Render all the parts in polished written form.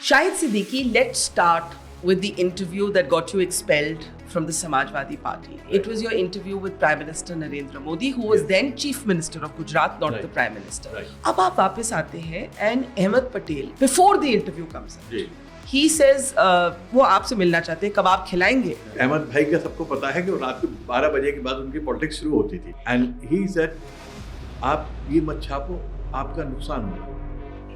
Shahid Siddiqui, let's start with the interview that got you expelled from the Samajwadi Party. Right. It was your interview with Prime Minister Narendra Modi, who was then Chief Minister of Gujarat, not the Prime Minister. Right. अब आप वापस आते हैं and Ahmed Patel, before the interview comes out, he says वो आपसे मिलना चाहते हैं, कब आप खिलाएंगे? अहमद भाई का सबको पता है कि रात को 12 बजे के बाद उनकी पॉलिटिक्स शुरू होती थी. And he said, आप ये मत छापो, आपका नुकसान होगा.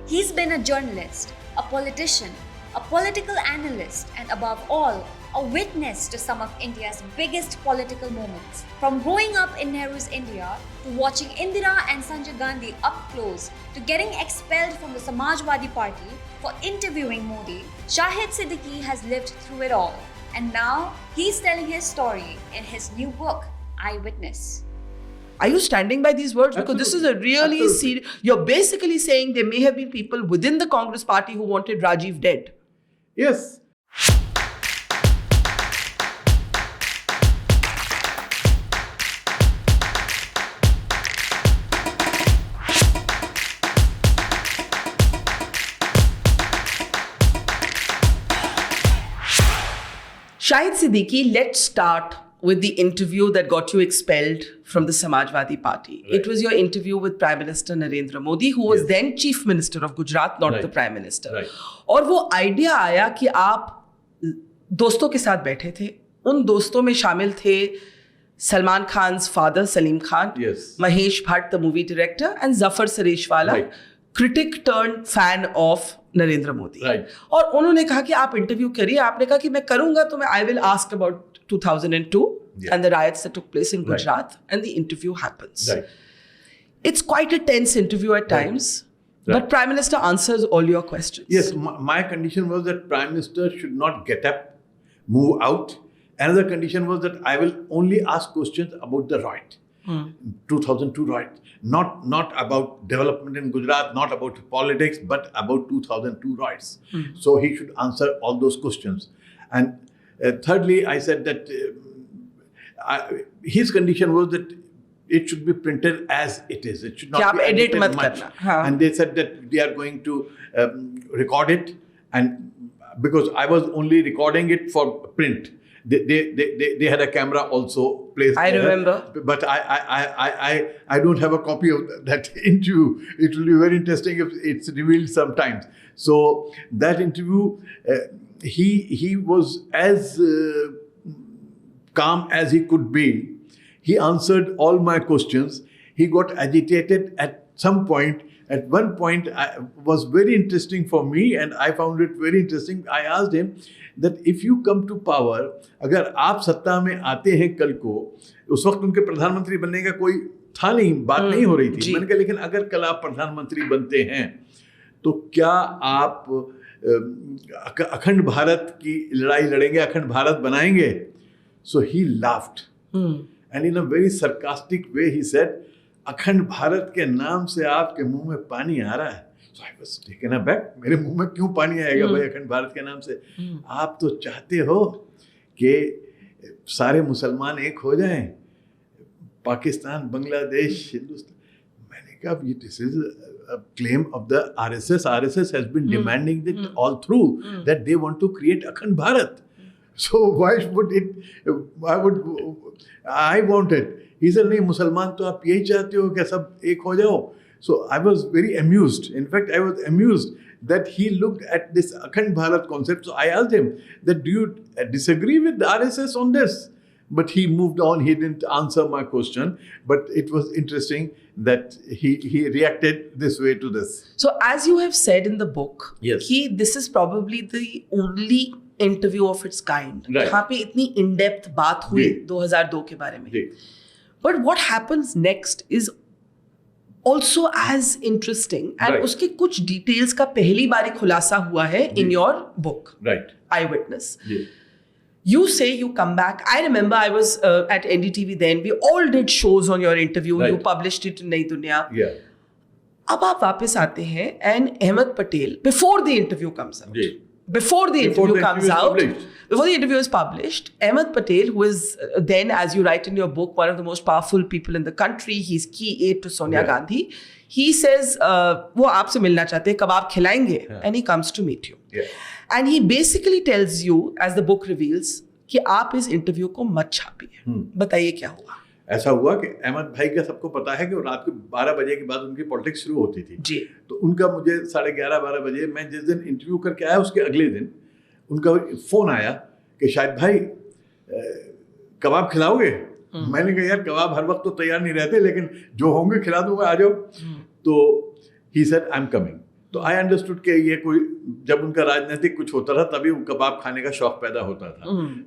He's been a journalist, a politician, a political analyst, and above all, a witness to some of India's biggest political moments. From growing up in Nehru's India, to watching Indira and Sanjay Gandhi up close, to getting expelled from the Samajwadi Party for interviewing Modi, Shahid Siddiqui has lived through it all. And now, he's telling his story in his new book, Eyewitness. Are you standing by these words? Because this is a really serious... You're basically saying there may have been people within the Congress party who wanted Rajiv dead. Yes. Shahid Siddiqui, let's start with the interview that got you expelled from the Samajwadi Party. Right. It was your interview with Prime Minister Narendra Modi, who was then Chief Minister of Gujarat, not the Prime Minister. Right. और वो idea आया कि आप दोस्तों के साथ बैठे थे. उन दोस्तों में शामिल थे Salman Khan's father, Salim Khan, Mahesh Bhatt, the movie director, and Zafar Sareshwala, critic turned fan of Narendra Modi. और उन्होंने कहा कि आप इंटरव्यू करिए. आपने कहा कि मैं करूंगा तो मैं I will ask about 2002 and the riots that took place in Gujarat, and the interview happens. It's quite a tense interview at times, but Prime Minister answers all your questions. Yes, my condition was that Prime Minister should not get up, move out. Another condition was that I will only ask questions about the riot, 2002 riot. Not about development in Gujarat, not about politics, but about 2002 riots. So he should answer all those questions. And thirdly, I said that his condition was that it should be printed as it is. It should not be edited much. And they said that they are going to record it, and because I was only recording it for print. They had a camera also placed there. I remember. But I don't have a copy of that interview. It will be very interesting if it's revealed sometimes. So that interview, he was as calm as he could be. He answered all my questions. He got agitated at some point. At one point, it was very interesting for me, and I found it very interesting. I asked him that if you come to power, अगर आप सत्ता में आते हैं कल को, उस वक्त उनके प्रधानमंत्री बनने का कोई था नहीं, बात नहीं हो रही थी. मैंने कहा लेकिन अगर कल आप प्रधानमंत्री बनते हैं, तो क्या आप अखंड भारत की लड़ाई लड़ेंगे, अखंड भारत बनाएंगे? So he laughed, and in a very sarcastic way he said, अखंड भारत के नाम से आपके मुंह में पानी आ रहा है. So I was taken aback. मेरे मुंह में क्यों पानी आएगा भाई अखंड भारत के नाम से? आप तो चाहते हो कि सारे मुसलमान एक हो जाएं, पाकिस्तान, बांग्लादेश, हिंदुस्तान. मैंने कहा ये this is a claim of the RSS. RSS has been demanding it all through that they want to create अखंड Bharat. So why would it? I want it. He said, नहीं मुसलमान तो आप यही चाहते हो कि सब एक हो जाओ. So I was very amused. In fact, I was amused that he looked at this Akhand Bharat concept. So I asked him that, do you disagree with the RSS on this? But he moved on. He didn't answer my question. But it was interesting that he reacted this way to this. So as you have said in the book, this is probably the only interview of its kind. जहाँ पे इतनी in-depth बात हुई 2002 के बारे में. But what happens next is also as interesting, and उसके कुछ details का पहली बारी खुलासा हुआ है in your book, Eyewitness. You say you come back. I remember I was at NDTV then. We all did shows on your interview. You published it in Nayi Duniya. अब आप वापस आते हैं and Ahmed Patel, before the interview comes out, before the interview is published, Ahmed Patel, who is then, as you write in your book, one of the most powerful people in the country, he's key aide to Sonia Gandhi, he says, वो आपसे मिलना चाहते हैं, कब आप खिलाएंगे? And he comes to meet you. And he basically tells you, as the book reveals, कि आप इस इंटरव्यू को मत छापिए. बताइए क्या हुआ. ऐसा हुआ कि अहमद भाई का सबको पता है कि रात के 12 बजे के बाद उनकी पॉलिटिक्स शुरू होती थी जी. तो उनका मुझे 11:30-12 बजे, मैं जिस दिन इंटरव्यू करके आया उसके अगले दिन उनका फ़ोन आया कि शाहिद भाई कबाब खिलाओगे. मैंने कहा यार कबाब हर वक्त तो तैयार नहीं रहते, लेकिन जो होंगे खिला दूंगा, आ जाओ. तो he said I am coming. तो आई अंडरस्टूड कि ये कोई, जब उनका राजनीतिक कुछ होता था तभी वो कबाब खाने का शौक पैदा होता था.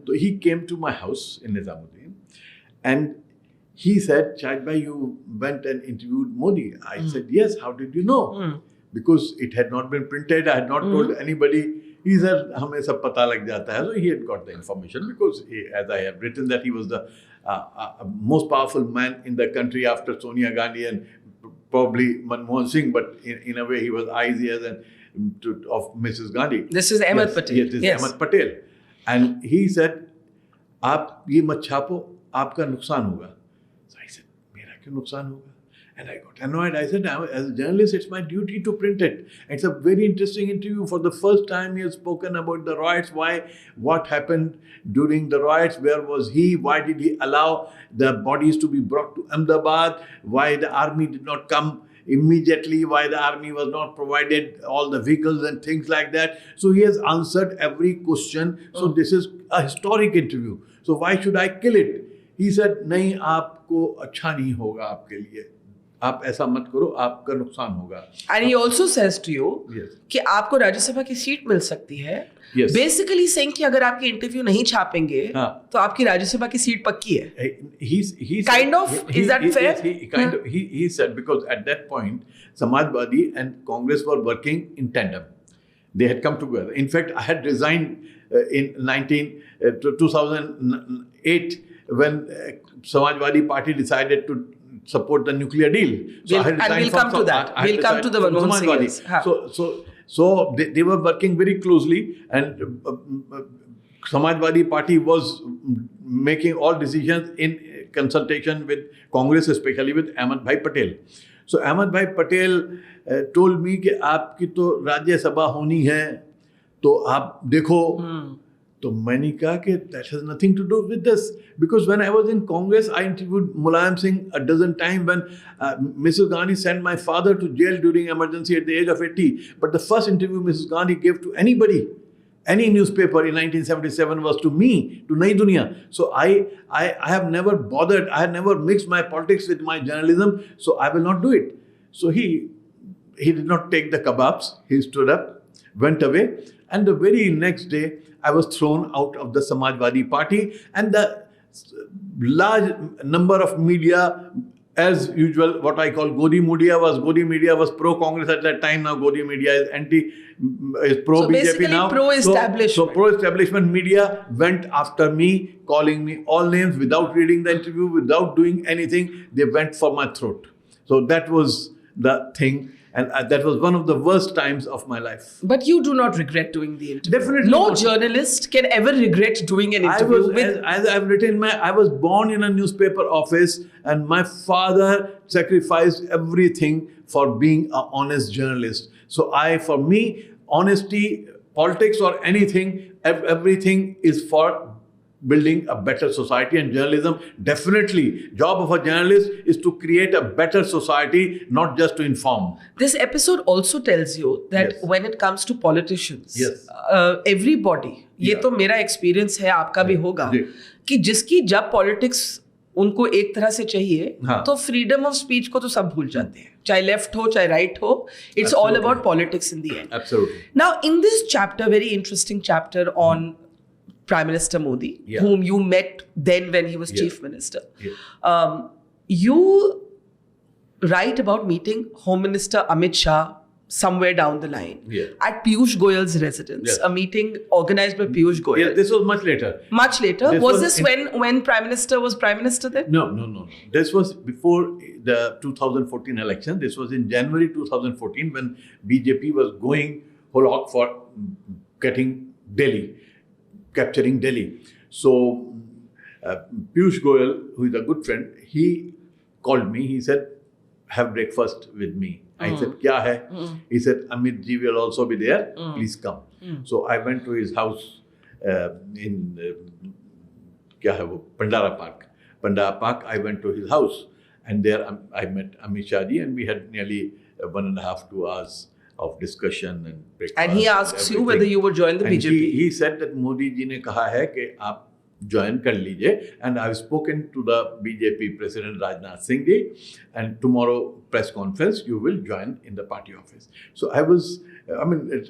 तो he came to my house in Nizamuddin and he said, Shahid bhai, you went and interviewed Modi. I said, yes. How did you know? Because it had not been printed. I had not told anybody. He said, हमें सब पता लग जाता है. So he had got the information because, as I have written, that he was the most powerful man in the country after Sonia Gandhi and probably Monmohan Singh. But in a way, he was eyes, ears, and of Mrs. Gandhi. This is Ahmed Patel. Yes, this is Ahmed Patel. And he said, आप ये मत छापो, आपका नुकसान होगा. क्यों नुकसान होगा? And I got annoyed. I said, as a journalist, it's my duty to print it. It's a very interesting interview. For the first time, he has spoken about the riots. What happened during the riots? Where was he? Why did he allow the bodies to be brought to Ahmedabad? Why the army did not come immediately? Why the army was not provided all the vehicles and things like that? So he has answered every question. So this is a historic interview. So why should I kill it? He said, नहीं, आपको अच्छा नहीं होगा आपके लिए. आप ऐसा मत करो, आपका नुकसान होगा. And he also says to you कि आपको राज्यसभा की सीट मिल सकती है. Basically saying कि अगर आपकी इंटरव्यू नहीं छापेंगे तो आपकी राज्यसभा की सीट पक्की है. He kind of, is that fair? He said, because at that point Samajwadi and Congress were working in tandem. They had come together. In fact, I had resigned in 2008 when Samajwadi Party decided to support the nuclear deal. So we'll come to that. We'll come to the Monmohan Singh. So they were working very closely, and Samajwadi Party was making all decisions in consultation with Congress, especially with Ahmed Bhai Patel. So Ahmed Bhai Patel told me कि आपकी तो राज्य सभा होनी है, तो आप देखो. तो मैंने कहा कि that has nothing to do with this, because when I was in Congress, I interviewed Mulayam Singh a dozen times. When Mrs. Gandhi sent my father to jail during emergency at the age of 80, but the first interview Mrs. Gandhi gave to anybody, any newspaper in 1977 was to me, to Nayi Duniya. So I have never bothered, I have never mixed my politics with my journalism, so I will not do it. So he did not take the kebabs, he stood up, went away, and the very next day, I was thrown out of the Samajwadi Party, and the large number of media, as usual, what I call Godi media was pro-Congress at that time. Now Godi media is pro-BJP now. Pro-establishment. So pro-establishment media went after me, calling me all names without reading the interview, without doing anything. They went for my throat. So that was the thing. And that was one of the worst times of my life. But you do not regret doing the interview. Definitely no not. Journalist can ever regret doing an interview. As I've written, I was born in a newspaper office, and my father sacrificed everything for being an honest journalist. So for me, honesty, politics or anything, everything is for building a better society, and journalism, definitely, job of a journalist is to create a better society, not just to inform. This episode also tells you that when it comes to politicians, everybody, ये तो मेरा experience है, आपका भी होगा, कि जिसकी जब politics उनको एक तरह से चाहिए, तो freedom of speech को तो सब भूल जाते हैं, चाहे left हो, चाहे right हो. It's all about politics in the end. Absolutely. Now, in this chapter, very interesting chapter on Prime Minister Modi, whom you met then when he was Chief Minister. You write about meeting Home Minister Amit Shah somewhere down the line at Piyush Goyal's residence, a meeting organized by Piyush Goyal. Yeah, this was much later. Much later? Was this when Prime Minister was Prime Minister then? No. This was before the 2014 election. This was in January 2014 when BJP was going whole hog for capturing Delhi. So Piyush Goyal, who is a good friend, he called me. He said, have breakfast with me. I said, kya hai? He said, Amit ji will also be there. Please come. So I went to his house in Pandara Park. Pandara Park, I went to his house. And there I met Amit Shah ji, and we had nearly 1.5 to 2 hours of discussion and breakfast. And he asks you whether you would join the BJP. He said that Modi ji ne kaha hai ki aap join kar lijiye, and I've spoken to the BJP President Rajnath Singh ji, and tomorrow press conference you will join in the party office. So I was,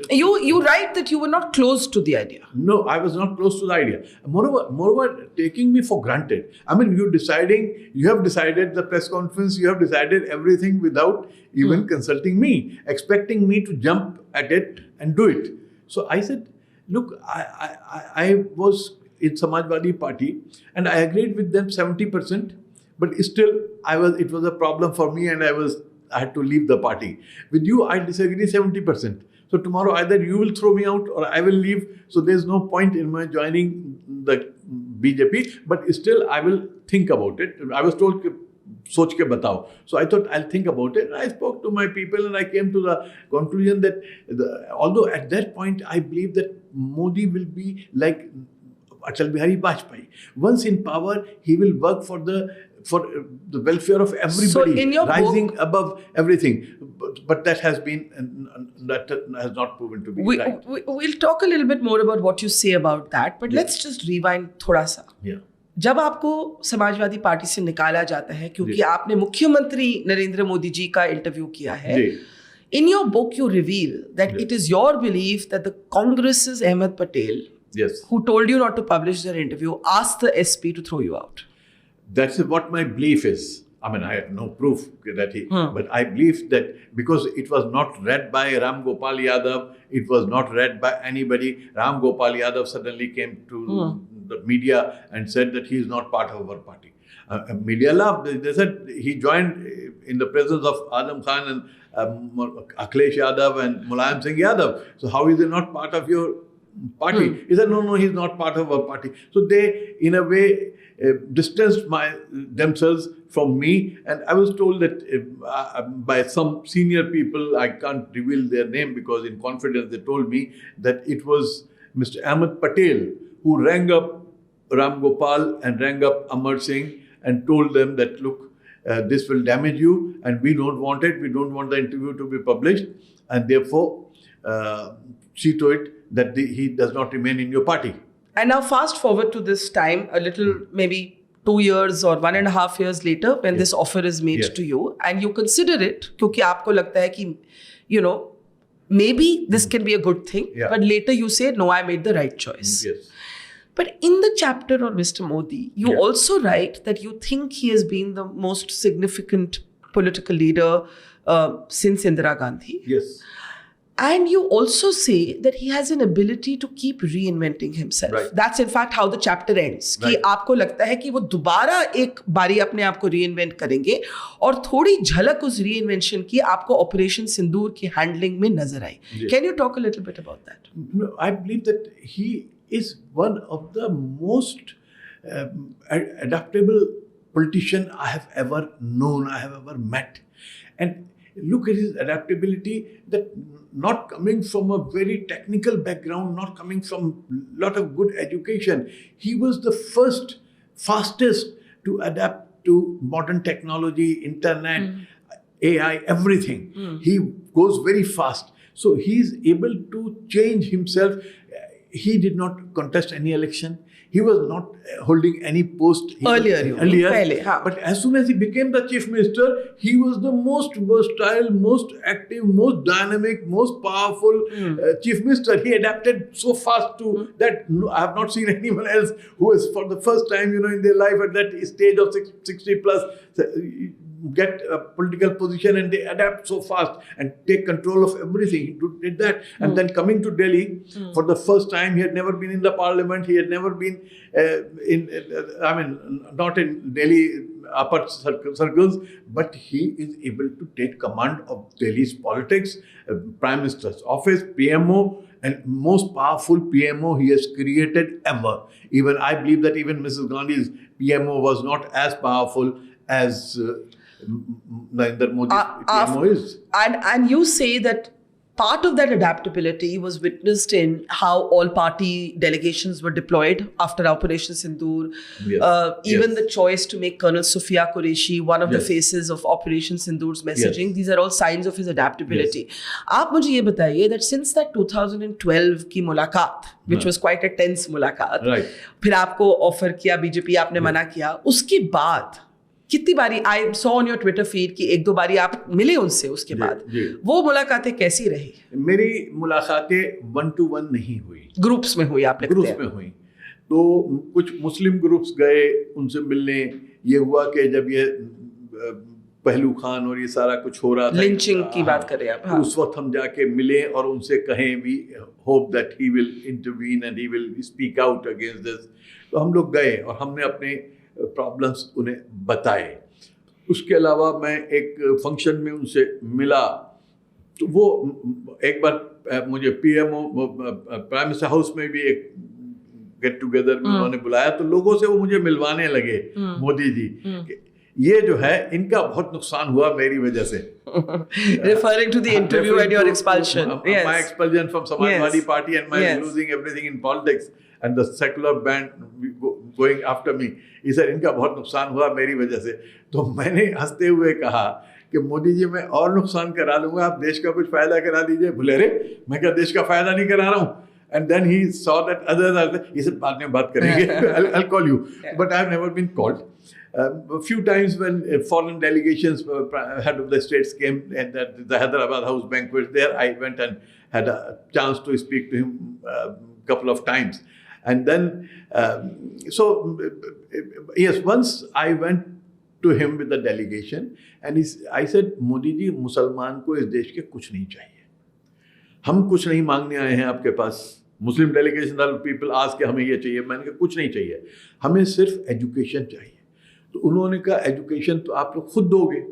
you write that you were not close to the idea. No, I was not close to the idea. Moreover, taking me for granted. You have decided the press conference, you have decided everything without even consulting me, expecting me to jump at it and do it. So I said, look, I was in Samajwadi Party and I agreed with them 70%, but still it was a problem for me, and I had to leave the party. With you, I disagree 70%. So tomorrow either you will throw me out or I will leave. So there's no point in my joining the BJP, but still I will think about it. I was told, soch ke batao. So I thought I'll think about it. And I spoke to my people and I came to the conclusion that although at that point I believe that Modi will be like Atal Bihari Vajpayee. Once in power, he will work for the welfare of everybody, so in your rising book, above everything. But that has not proven to be right. We'll talk a little bit more about what you say about that, but let's just rewind thoda sa. Yeah. जब आपको Samajwadi party से निकाला जाता है क्योंकि आपने मुख्यमंत्री नरेंद्र मोदी जी का इंटरव्यू किया है, in your book you reveal that it is your belief that the Congress's Ahmed Patel, who told you not to publish their interview, asked the SP to throw you out. That's what my belief is. I have no proof that but I believe that because it was not read by Ram Gopal Yadav, it was not read by anybody. Ram Gopal Yadav suddenly came to the media and said that he is not part of our party. Media laughed. They said he joined in the presence of Adam Khan and Akhilesh Yadav and Mulayam Singh Yadav. So how is he not part of your party? He said, no, he's not part of our party. So they, in a way, distanced themselves from me, and I was told that by some senior people, I can't reveal their name because in confidence they told me that it was Mr. Ahmed Patel who rang up Ram Gopal and rang up Amar Singh and told them that, look, this will damage you and we don't want it, we don't want the interview to be published, and therefore see to it that he does not remain in your party. And now fast forward to this time, a little, maybe 2 years or 1.5 years later, when this offer is made to you, and you consider it, क्योंकि आपको लगता है कि, maybe this can be a good thing, but later you say, no, I made the right choice. But in the chapter on Mr. Modi, you also write that you think he has been the most significant political leader since Indira Gandhi. And you also say that he has an ability to keep reinventing himself. That's in fact how the chapter ends. कि आपको लगता है कि वो दोबारा एक बारी अपने आप को reinvent करेंगे और थोड़ी झलक उस reinvention की आपको ऑपरेशन सिंदूर की हैंडलिंग में नजर आई. Can you talk a little bit about that? No, I believe that he is one of the most adaptable politician I have ever known, I have ever met. And look at his adaptability, that not coming from a very technical background, not coming from a lot of good education. He was the fastest to adapt to modern technology, internet, AI, everything. He goes very fast. So he is able to change himself. He did not contest any election. He was not holding any post earlier. But as soon as he became the chief minister, he was the most versatile, most active, most dynamic, most powerful chief minister. He adapted so fast to that. I have not seen anyone else who is for the first time, in their life at that stage of 60 plus, get a political position and they adapt so fast and take control of everything. He did that. And then coming to Delhi, for the first time, he had never been in the parliament. He had never been not in Delhi upper circles, but he is able to take command of Delhi's politics, Prime Minister's office, PMO, and most powerful PMO he has created ever. Even I believe that even Mrs. Gandhi's PMO was not as powerful as Narendra Modi's PMO is. And you say that part of that adaptability was witnessed in how all party delegations were deployed after Operation Sindoor. Even the choice to make Colonel Sufia Qureshi one of the faces of Operation Sindoor's messaging. These are all signs of his adaptability. आप मुझे ये बताइए that since that 2012 की मुलाकात, which was quite a tense मुलाकात, फिर आपको offer किया बीजेपी, आपने मना किया, उसके बाद कितनी बारी I saw on your Twitter feed कि एक दो बारी आप मिले उनसे उसके बाद, वो मुलाकातें कैसी रही? मेरी मुलाकातें 1-to-1 नहीं हुई, ग्रुप्स में हुई। आप ग्रुप्स में हुई तो कुछ मुस्लिम ग्रुप्स गए उनसे मिलने। ये हुआ कि जब ये पहलू खान और ये सारा कुछ हो रहा था, लिंचिंग की बात कर रहे हैं आप, उस वक्त हम जाके मिले और उनसे कहें we hope that he will intervene and he will speak out against this. तो हम लोग गए और हमने अपने प्रॉब्लम्स उन्हें बताए। उसके अलावा मैं एक फंक्शन में उनसे मिला तो वो एक बार मुझे पीएमओ प्राइम मिनिस्टर हाउस में भी एक गेट टुगेदर में उन्होंने बुलाया तो लोगों से वो मुझे मिलवाने लगे, मोदी जी ये जो है इनका बहुत नुकसान हुआ मेरी वजह से। Referring to the interview and your expulsion. My expulsion from Samajwadi Party and my losing everything in politics and the secular band going after me. ये सर इनका बहुत नुकसान हुआ मेरी वजह से। तो मैंने हंसते हुए कहा कि मोदी जी मैं और नुकसान करा लूँगा, आप देश का कुछ फ़ायदा करा दीजिए। बोले रे मैं क्या देश का फ़ायदा नहीं करा रहा हूँ। And then he saw that others ये सब बाद में बात करेंगे। I'll call you, but I've never been called. A few times when foreign delegations, head of the states came at the Hyderabad House banquet, there I went and had a chance to speak to him a couple of times. And then, yes, once I went to him with the delegation and I said, Modi ji, मुसलमान को इस देश के कुछ नहीं चाहिए, हम कुछ नहीं मांगने आए हैं आपके पास। मुस्लिम डेलीगेशन पीपल आज के हमें ये चाहिए, मैंने कहा कुछ नहीं चाहिए, हमें सिर्फ एजुकेशन चाहिए। तो उन्होंने कहा एजुकेशन तो आप लोग खुद दोगे।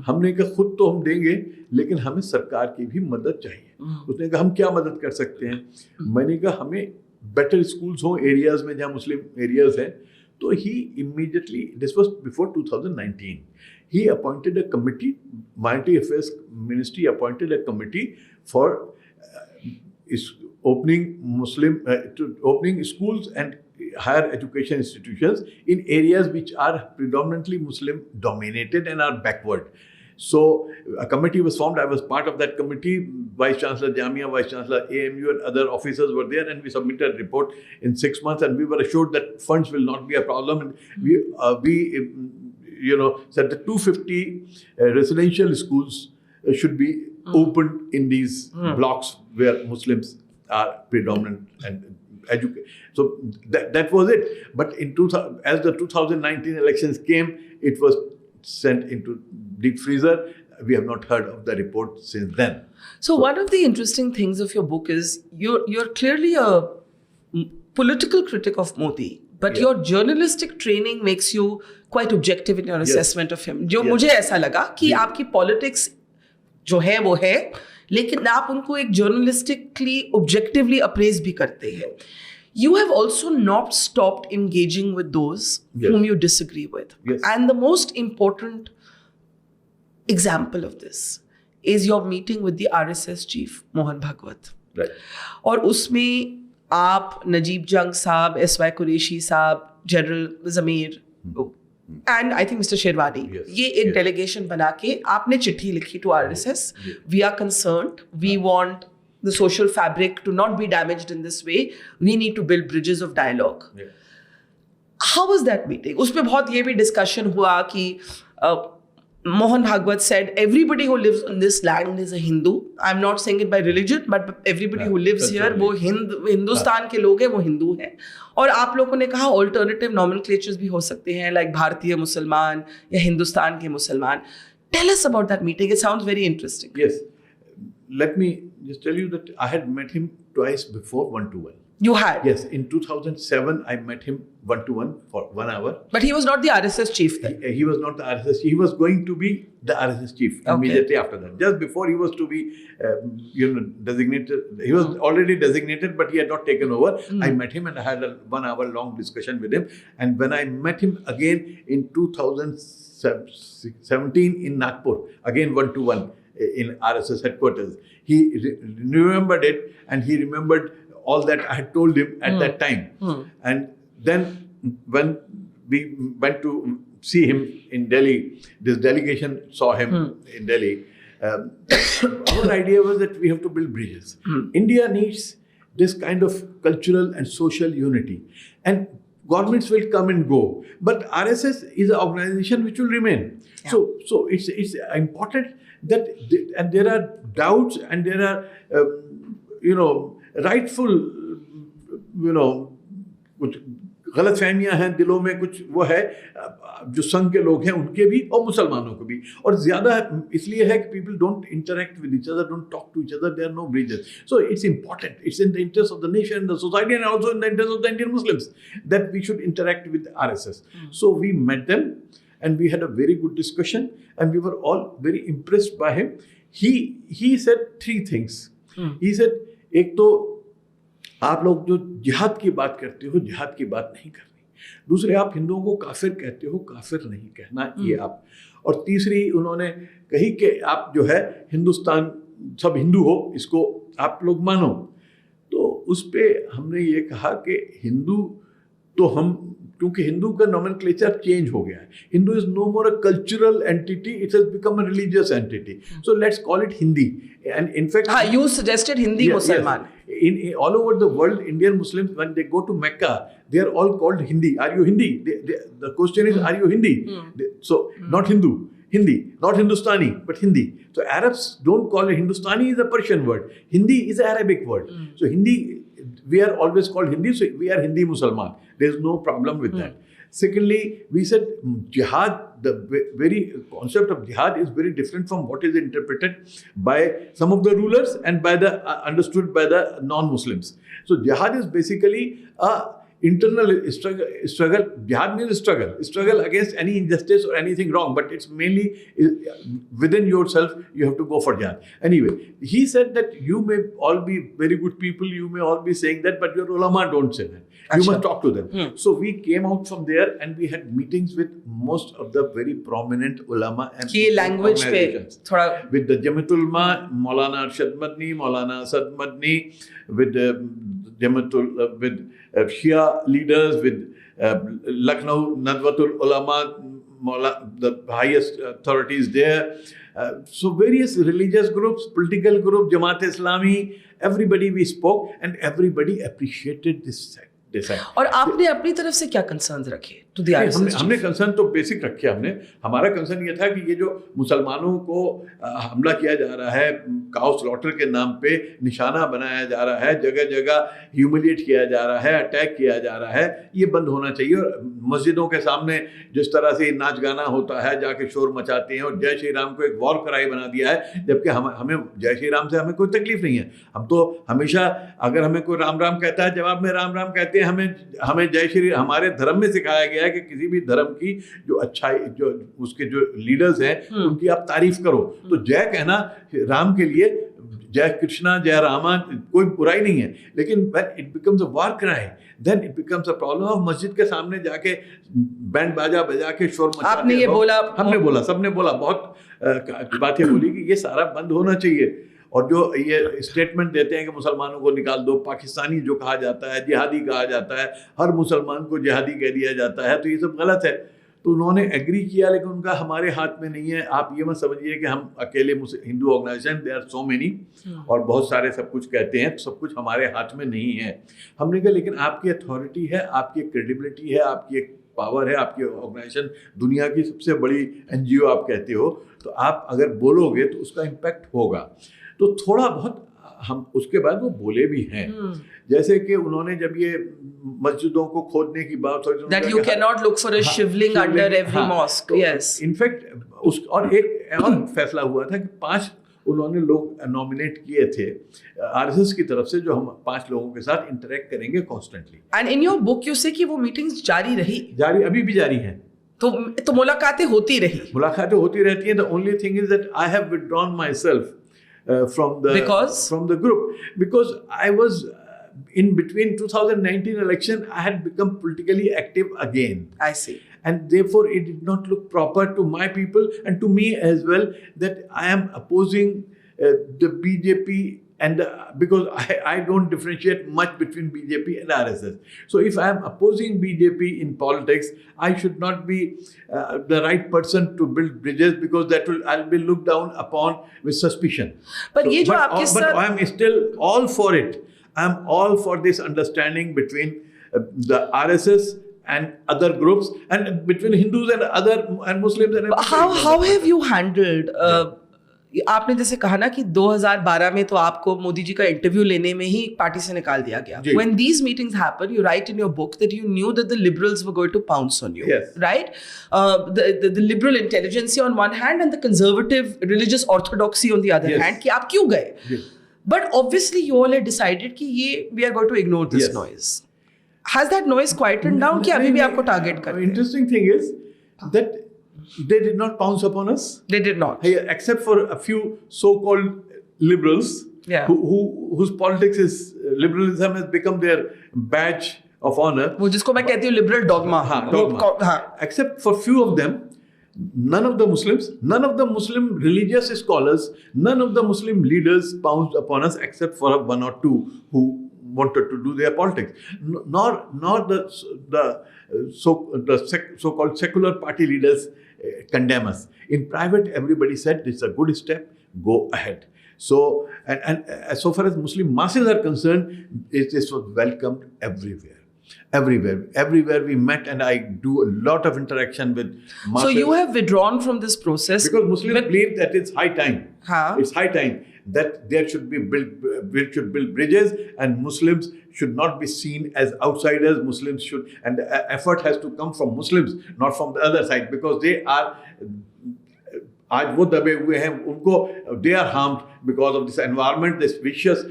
हमने कहा खुद तो हम देंगे लेकिन हमें सरकार की भी मदद चाहिए। उसने कहा हम क्या मदद कर सकते हैं? मैंने कहा हमें बेटर स्कूल्स हो एरियाज में जहाँ मुस्लिम एरियाज हैं। तो he immediately, this was before 2019, he appointed a committee, Monetary Affairs Ministry appointed a committee for opening schools and higher education institutions in areas which are predominantly Muslim dominated and are backward. So a committee was formed. I was part of that committee. Vice Chancellor Jamia, Vice Chancellor AMU and other officers were there, and we submitted a report in 6 months, and we were assured that funds will not be a problem. And we said that 250 residential schools should be opened in these blocks where Muslims are predominant and educated. So that was it. But as the 2019 elections came, it was sent into deep freezer. We have not heard of the report since then. So one of the interesting things of your book is you're clearly a political critic of Modi, but your journalistic training makes you quite objective in your assessment of him. जो मुझे ऐसा लगा कि आपकी politics जो है वो है, लेकिन आप उनको एक journalistically objectively appraise भी करते हैं. You have also not stopped engaging with those whom you disagree with. Yes. And the most important example of this is your meeting with the RSS chief, Moan Bhagwat. Right. और उसमें आप, नजीब जंग साहब, S.Y. Qureshi साहब, general Zamir and I think Mr. Sherwani, ये एक delegation बना के आपने चिट्ठी लिखी to RSS. We are concerned. We want the social fabric to not be damaged in this way. We need to build bridges of dialogue. How was that meeting? उसपे बहुत ये भी discussion हुआ कि Mohan Bhagwat said, everybody who lives on this land is a Hindu. I'm not saying it by religion, but everybody who lives here, वो हिंदुस्तान के लोग हैं, वो हिंदू हैं. और आप लोगों ने कहा alternative nomenclatures भी हो सकते हैं, like भारतीय मुसलमान या हिंदुस्तान के मुसलमान. Tell us about that meeting. It sounds very interesting. Yes. Let me just tell you that I had met him twice before 1-to-1. You had? Yes. In 2007, I met him one-to-one for 1 hour. But he was not the RSS chief then? He was not the RSS chief. He was going to be the RSS chief immediately after that. Just before he was to be, designated. He was already designated, but he had not taken over. I met him and I had a 1 hour long discussion with him. And when I met him again in 2017 in Nagpur, again one-to-one in RSS headquarters, he remembered it, and he remembered all that I had told him at that time. And then when we went to see him in Delhi, this delegation saw him in Delhi. Our idea was that we have to build bridges. India needs this kind of cultural and social unity. And governments will come and go. But RSS is an organization which will remain. Yeah. So it's important that, and there are doubts and there are, rightful, कुछ गलतफहमियां हैं दिलों में, कुछ वो है जो संघ के लोग हैं उनके भी और मुसलमानों को भी, और ज़्यादा इसलिए है कि people don't interact with each other, don't talk to each other, there are no bridges. So it's important, it's in the interest of the nation, the society, and also in the interest of the Indian Muslims that we should interact with RSS. So we met them and we had a very good discussion and we were all very impressed by him. He said 3 things. He said, एक तो आप लोग जो जिहाद की बात करते हो, जिहाद की बात नहीं करनी. दूसरे, आप हिंदुओं को काफिर कहते हो, काफिर नहीं कहना ये आप. और तीसरी उन्होंने कही कि आप जो है हिंदुस्तान सब हिंदू हो, इसको आप लोग मानो. तो उस पे हमने ये कहा कि हिंदू तो हम, क्योंकि हिंदू का नोमेनक्लेचर चेंज हो गया है. Hindu is no more a cultural entity, it has become a religious entity. So let's call it Hindi. And in fact you suggested Hindi Musliman. In all over the world, Indian Muslims, when they go to Mecca, they are all called Hindi. Are you Hindi? The question is, are you Hindi? Not Hindu, Hindi, not Hindustani, but Hindi. So Arabs don't call it Hindustani, is a Persian word. Hindi is an Arabic word. So Hindi, we are always called Hindi, so we are Hindi Musalman. There is no problem with that. Secondly, we said jihad, the very concept of jihad is very different from what is interpreted by some of the rulers and by the understood by the non-Muslims. So jihad is basically a internal struggle. Jihad means struggle against any injustice or anything wrong, but it's mainly within yourself. You have to go for jihad. Anyway, he said that you may all be very good people, you may all be saying that, but your ulama don't say that. You must talk to them. So we came out from there and we had meetings with most of the very prominent ulama and language organizations. With the Jamatul Ulama, Maulana Arshad Madni, Maulana Asad Madni, with with Shia leaders, with Lucknow Nadwatul Ulama, the highest authorities there. So various religious groups, political groups, Jamaat-e-Islami, everybody we spoke and everybody appreciated this sect. और आपने अपनी तरफ से क्या concerns रखे to the RSS? हमने concern तो basic रखे. हमारा कंसर्न ये था कि ये जो मुसलमानों को हमला किया जा रहा है, काउ स्लॉटर के नाम पे निशाना बनाया जा रहा है, जगह जगह ह्यूमिलिएट किया जा रहा है, अटैक किया जा रहा है, ये बंद होना चाहिए. और मस्जिदों के सामने जिस तरह से नाच गाना होता है, जाके शोर मचाते हैं और जय श्री राम को एक वॉर क्राई बना दिया है, जबकि हमें जय श्री राम से हमें कोई तकलीफ नहीं है. हम तो हमेशा अगर हमें कोई राम राम कहता है, जवाब में राम राम कहते हैं. हमें जय श्री, हमारे धर्म में सिखाया गया है कि किसी भी धर्म की जो अच्छाई, जो उसके जो लीडर्स हैं उनकी आप तारीफ करो. तो जय कहना राम के लिए, जय कृष्णा जय रामा, कोई बुराई नहीं है. लेकिन when it becomes a war cry, then it becomes a problem of मस्जिद के सामने जाके बैंड बाजा बजा के शोर मचाते. आपने ये बोला, हमने बोला, सबने बोला, बहुत बातें बोली कि ये सारा बंद होना चाहिए. और जो ये स्टेटमेंट देते हैं कि मुसलमानों को निकाल दो, पाकिस्तानी जो कहा जाता है, जिहादी कहा जाता है, हर मुसलमान को जिहादी कह दिया जाता है, तो ये सब गलत है. तो उन्होंने एग्री किया, लेकिन उनका हमारे हाथ में नहीं है. आप ये मत समझिए कि हम अकेले Hindu organization, they are so many, और बहुत सारे सब कुछ कहते हैं, सब कुछ हमारे हाथ में नहीं है. हमने कहा लेकिन आपकी अथॉरिटी है, आपकी क्रेडिबिलिटी है, आपकी एक पावर है, आपकी ऑर्गेनाइजेशन दुनिया की सबसे बड़ी NGO आप कहते हो, तो आप अगर बोलोगे तो उसका इम्पैक्ट होगा. तो थोड़ा बहुत हम उसके बाद वो बोले भी हैं. जैसे कि उन्होंने जब ये मस्जिदों को खोदने की बात, that you cannot look for a shivling under every mosque. Yes. In fact और एक और फैसला हुआ था कि 5 उन्होंने लोग नॉमिनेट किए थे आरएसएस की तरफ से, जो हम 5 लोगों के साथ इंटरेक्ट करेंगे constantly. And in your book you से कि वो मीटिंग्स जारी अभी भी जारी हैं। तो मुलाकातें होती रहती हैं। The only thing is that I have withdrawn my self from the group, because I was in between 2019 election, I had become politically active again. I see. And therefore it did not look proper to my people and to me as well that I am opposing the BJP, and because I don't differentiate much between BJP and RSS. So if I am opposing BJP in politics, I should not be the right person to build bridges, because I'll be looked down upon with suspicion. But I am still all for it. I am all for this understanding between the RSS and other groups, and between Hindus and Muslims. And how have you handled आपने जैसे कहा ना कि 2012 में तो आपको मोदी जी का interview लेने में ही पार्टी से निकाल दिया गया. When these meetings happen, you write in your book that you knew that the liberals were going to pounce on you. Yes. Right? The liberal intelligentsia on one hand and the conservative religious orthodoxy on the other hand, कि आप क्यों गए? Yes. But obviously you all had decided कि we are going to ignore this noise. Has that noise quietened down कि अभी भी आपको target करते हैं? Interesting thing is that they did not pounce upon us. They did not. Except for a few so-called liberals whose politics is liberalism has become their badge of honor. वो जिसको मैं कहती हूँ liberal dogma. Dogma. Except for few of them, none of the Muslims, none of the Muslim religious scholars, none of the Muslim leaders pounced upon us, except for one or two who wanted to do their politics. Nor the so-called secular party leaders condemn us. In private, everybody said this is a good step, go ahead. So, and as so far as Muslim masses are concerned, this was welcomed everywhere. Everywhere we met, and I do a lot of interaction with masses. So you have withdrawn from this process? Because Muslims believe that it's high time. It's high time that there should be build bridges, and Muslims should not be seen as outsiders. Muslims should, and the effort has to come from Muslims, not from the other side, because they are आज वो दबे हुए हैं, उनको they are harmed because of this environment, this vicious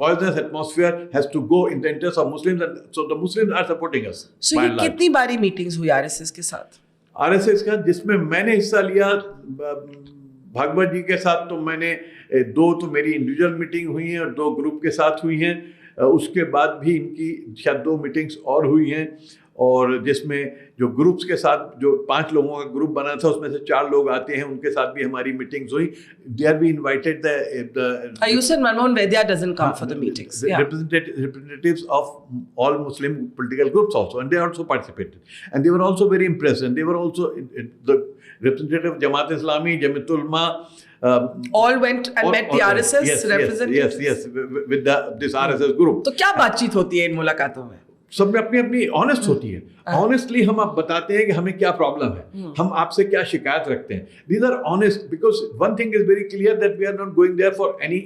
poisonous atmosphere has to go in the interest of Muslims, and so the Muslims are supporting us. So ये कितनी बारी meetings हुई आरएसएस के साथ? आरएसएस का जिसमें मैंने हिस्सा लिया भागवत जी के साथ, तो मैंने 2 तो मेरी इंडिविजुअल मीटिंग हुई हैं और 2 ग्रुप के साथ हुई हैं. उसके बाद भी इनकी शायद 2 मीटिंग्स और हुई हैं, और जिसमें जो ग्रुप्स के साथ जो 5 लोगों का ग्रुप बना था उसमें से 4 लोग आते हैं, उनके साथ भी हमारी मीटिंग्स हुई. They are being invited you said Monmohan Vedya doesn't come for the meetings. Representatives of all Muslim political groups also, and they also participated, and they were also very impressed, and they were also the representative of Jamaat Islami, Jamiatul Ulama, all went and met the RSS representatives. Yes, with this RSS group. तो क्या बातचीत होती है इन मुलाकातों में? सब में अपनी honest होती है. ऑनेस्टली हम आप बताते हैं कि हमें क्या प्रॉब्लम है, हम आपसे क्या शिकायत रखते हैं. These are honest, because one thing is very clear that we are not going there for any,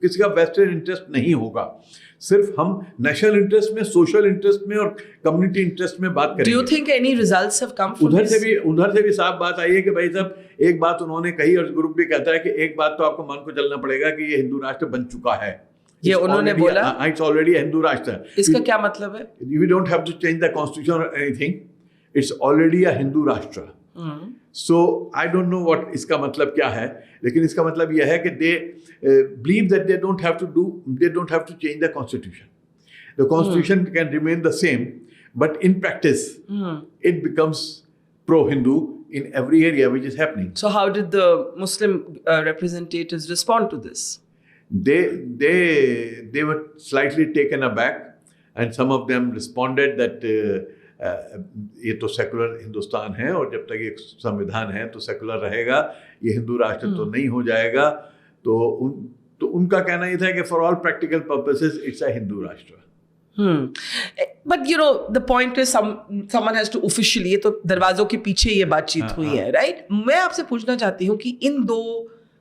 किसी का वेस्टेड इंटरेस्ट नहीं होगा. सिर्फ हम नेशनल इंटरेस्ट में, सोशल इंटरेस्ट में और कम्युनिटी इंटरेस्ट में बात करेंगे. Do you think any results have come from this? उधर से भी साफ बात आई है कि भाई साहब एक बात उन्होंने कही, और ग्रुप भी कहता है कि एक बात तो आपको मान को चलना पड़ेगा कि ये हिंदू राष्ट्र बन चुका है. ये उन्होंने बोला इट्स ऑलरेडी हिंदू राष्ट्र. इसका क्या मतलब है? We don't have to change the constitution और anything, it's already a Hindu Rashtra. So I don't know what इसका मतलब क्या है, लेकिन इसका मतलब यह है कि they believe that they don't have to change the constitution. The constitution can remain the same, but in practice it becomes pro Hindu in every area which is happening. So how did the Muslim representatives respond to this? They were slightly taken aback, and some of them responded that ये तो secular Hindustan है, और जब तक एक संविधान है तो सेकुलर रहेगा, ये हिंदू राष्ट्र तो नहीं हो जाएगा. तो उनका कहना ये था कि for all practical purposes it's a Hindu राष्ट्र. But you know, the point is someone has to officially, ये तो दरवाजों के पीछे ये बातचीत हुई है, right? मैं आपसे पूछना चाहती हूँ कि इन 2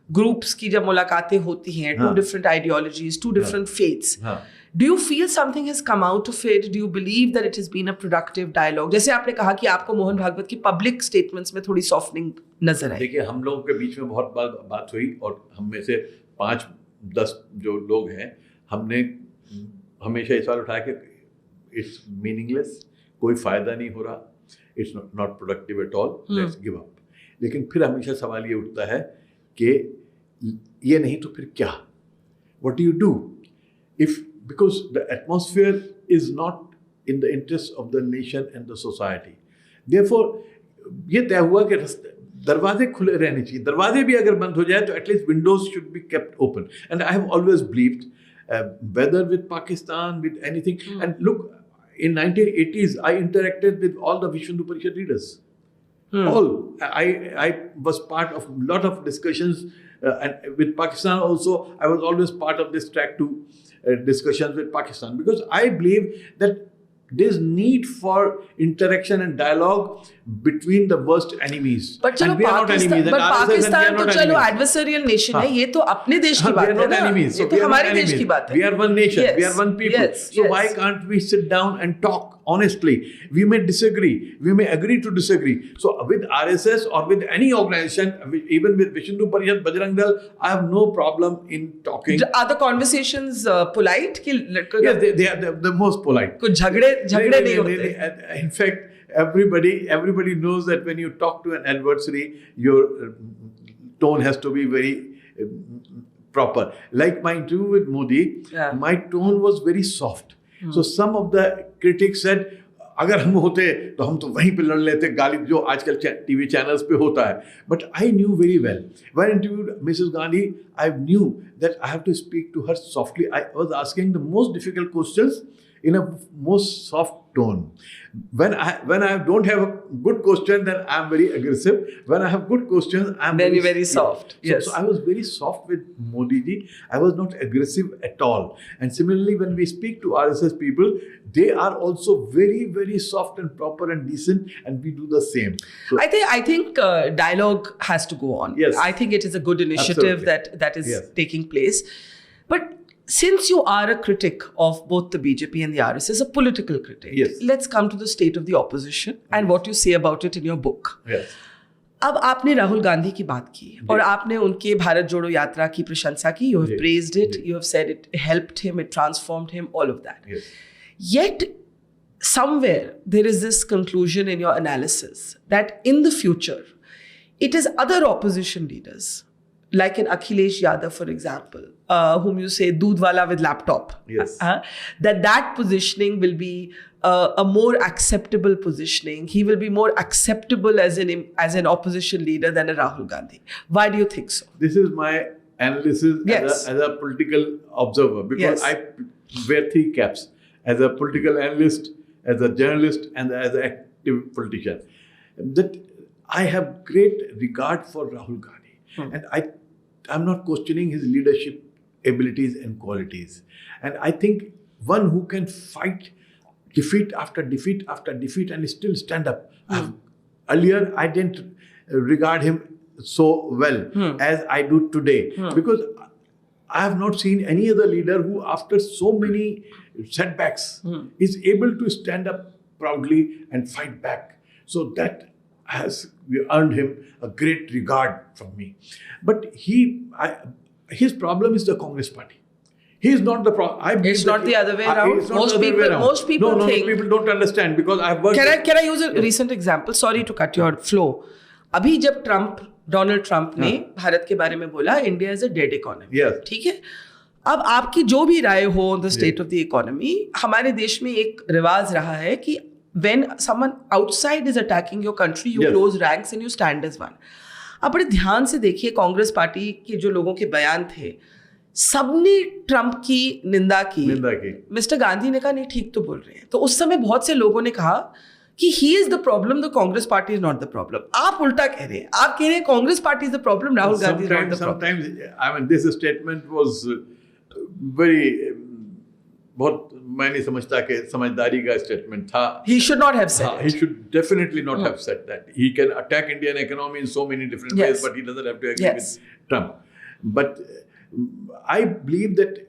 ग्रुप्स की जब मुलाकातें होती हैं, 2 different ideologies, 2 different faiths, Do you feel something has come out of it? Do you believe that it has been a productive dialogue? जैसे आपने कहा कि आपको मोहन भागवत की पब्लिक स्टेटमेंट्स में थोड़ी सॉफ्टनिंग नजर आई. देखिए, हम लोगों के बीच में बहुत बात हुई और हम में से 5-10 जो लोग हैं, हमने हमेशा इस सवाल उठाया कि इट्स मीनिंगलेस, कोई फ़ायदा नहीं हो रहा, it's not productive at all, let's give up. लेकिन फिर हमेशा सवाल ये उठता है कि ये नहीं तो फिर क्या? What do you do? Because the atmosphere is not in the interest of the nation and the society. Therefore, ये तय हुआ कि दरवाजे खुले रहने चाहिए. दरवाजे भी अगर बंद हो जाए तो at least windows should be kept open. And I have always believed, whether with Pakistan, with anything. And look, in 1980s, I interacted with all the Vish Hindu Parishad leaders. All. I was part of a lot of discussions. And with Pakistan also, I was always part of this track to discussions with Pakistan, because I believe that there's need for interaction and dialogue between the worst enemies. But चलो पाकिस्तान तो चलो adversarial nation है, ये तो अपने देश की बात है ना, ये तो हमारे देश की बात है. We are one nation, we are one people. So why can't we sit down and talk honestly? We may disagree, we may agree to disagree. So with RSS or with any organization, even with Vish Hindu Parishad, Bajrang Dal, I have no problem in talking. Are the conversations polite? Yes, they are the most polite. कुछ झगड़े नहीं होते. In fact, everybody knows that when you talk to an adversary, your tone has to be very proper. Like my interview with Modi, my tone was very soft. So some of the critics said, अगर हम होते तो हम तो वहीं पे लड़ लेते, गाली जो आजकल टीवी चैनल्स पे होता है. But I knew very well. When I interviewed Mrs. Gandhi, I knew that I have to speak to her softly. I was asking the most difficult questions in a most soft tone. When I don't have a good question, then I am very aggressive. When I have good questions, I am very soft. Yes. So I was very soft with Modi ji. I was not aggressive at all. And similarly, when we speak to RSS people, they are also very, very soft and proper and decent, and we do the same. So, I think dialogue has to go on. Yes. I think it is a good initiative that is taking place. But since you are a critic of both the BJP and the RSS, a political critic, let's come to the state of the opposition and what you say about it in your book. Yes. अब आपने राहुल गांधी की बात की और आपने उनके भारत जोड़ो यात्रा की प्रशंसा की. You have praised it, you have said it helped him, it transformed him, all of that. Yes. Yet, somewhere there is this conclusion in your analysis that in the future, it is other opposition leaders, like an Akhilesh Yadav, for example, whom you say, Doodh wala with laptop, that positioning will be a more acceptable positioning. He will be more acceptable as an opposition leader than a Rahul Gandhi. Why do you think so? This is my analysis as a political observer, because I wear 3 caps: as a political analyst, as a journalist, and as an active politician. That I have great regard for Rahul Gandhi. And I'm not questioning his leadership abilities and qualities. And I think one who can fight defeat after defeat after defeat and still stand up. Earlier, I didn't regard him so well as I do today. Because I have not seen any other leader who, after so many setbacks, is able to stand up proudly and fight back. So that has earned him a great regard from me. But his problem is the Congress party. He is not the problem. It's not the other way around. Most people think. No, people don't understand, because I've worked. Can I use a recent example? Sorry to cut your flow. अभी जब Donald Trump ने भारत के बारे में बोला, India is a dead economy, ठीक है. अब आपकी जो भी राय हो the state of the economy, हमारे देश में एक रिवाज रहा है कि when someone outside is attacking your country, you close ranks and you stand as one. अब बड़े ध्यान से देखिए, कांग्रेस पार्टी के जो लोगों के बयान थे, सबने ट्रंप की निंदा की. मिस्टर गांधी ने कहा नहीं, ठीक तो बोल रहे हैं. तो उस समय बहुत से लोगों ने कहा कि he is the problem, the Congress party is not the problem. आप उल्टा कह रहे हैं, आप कह रहे हैं Congress party is the problem, Rahul Gandhi is not the problem. Sometimes, I mean, this statement was very, बहुत मैं नहीं समझता कि समझदारी का स्टेटमेंट था. He should not have said it. He should definitely not have said that. He can attack Indian economy in so many different ways, but he doesn't have to agree with Trump. But I believe that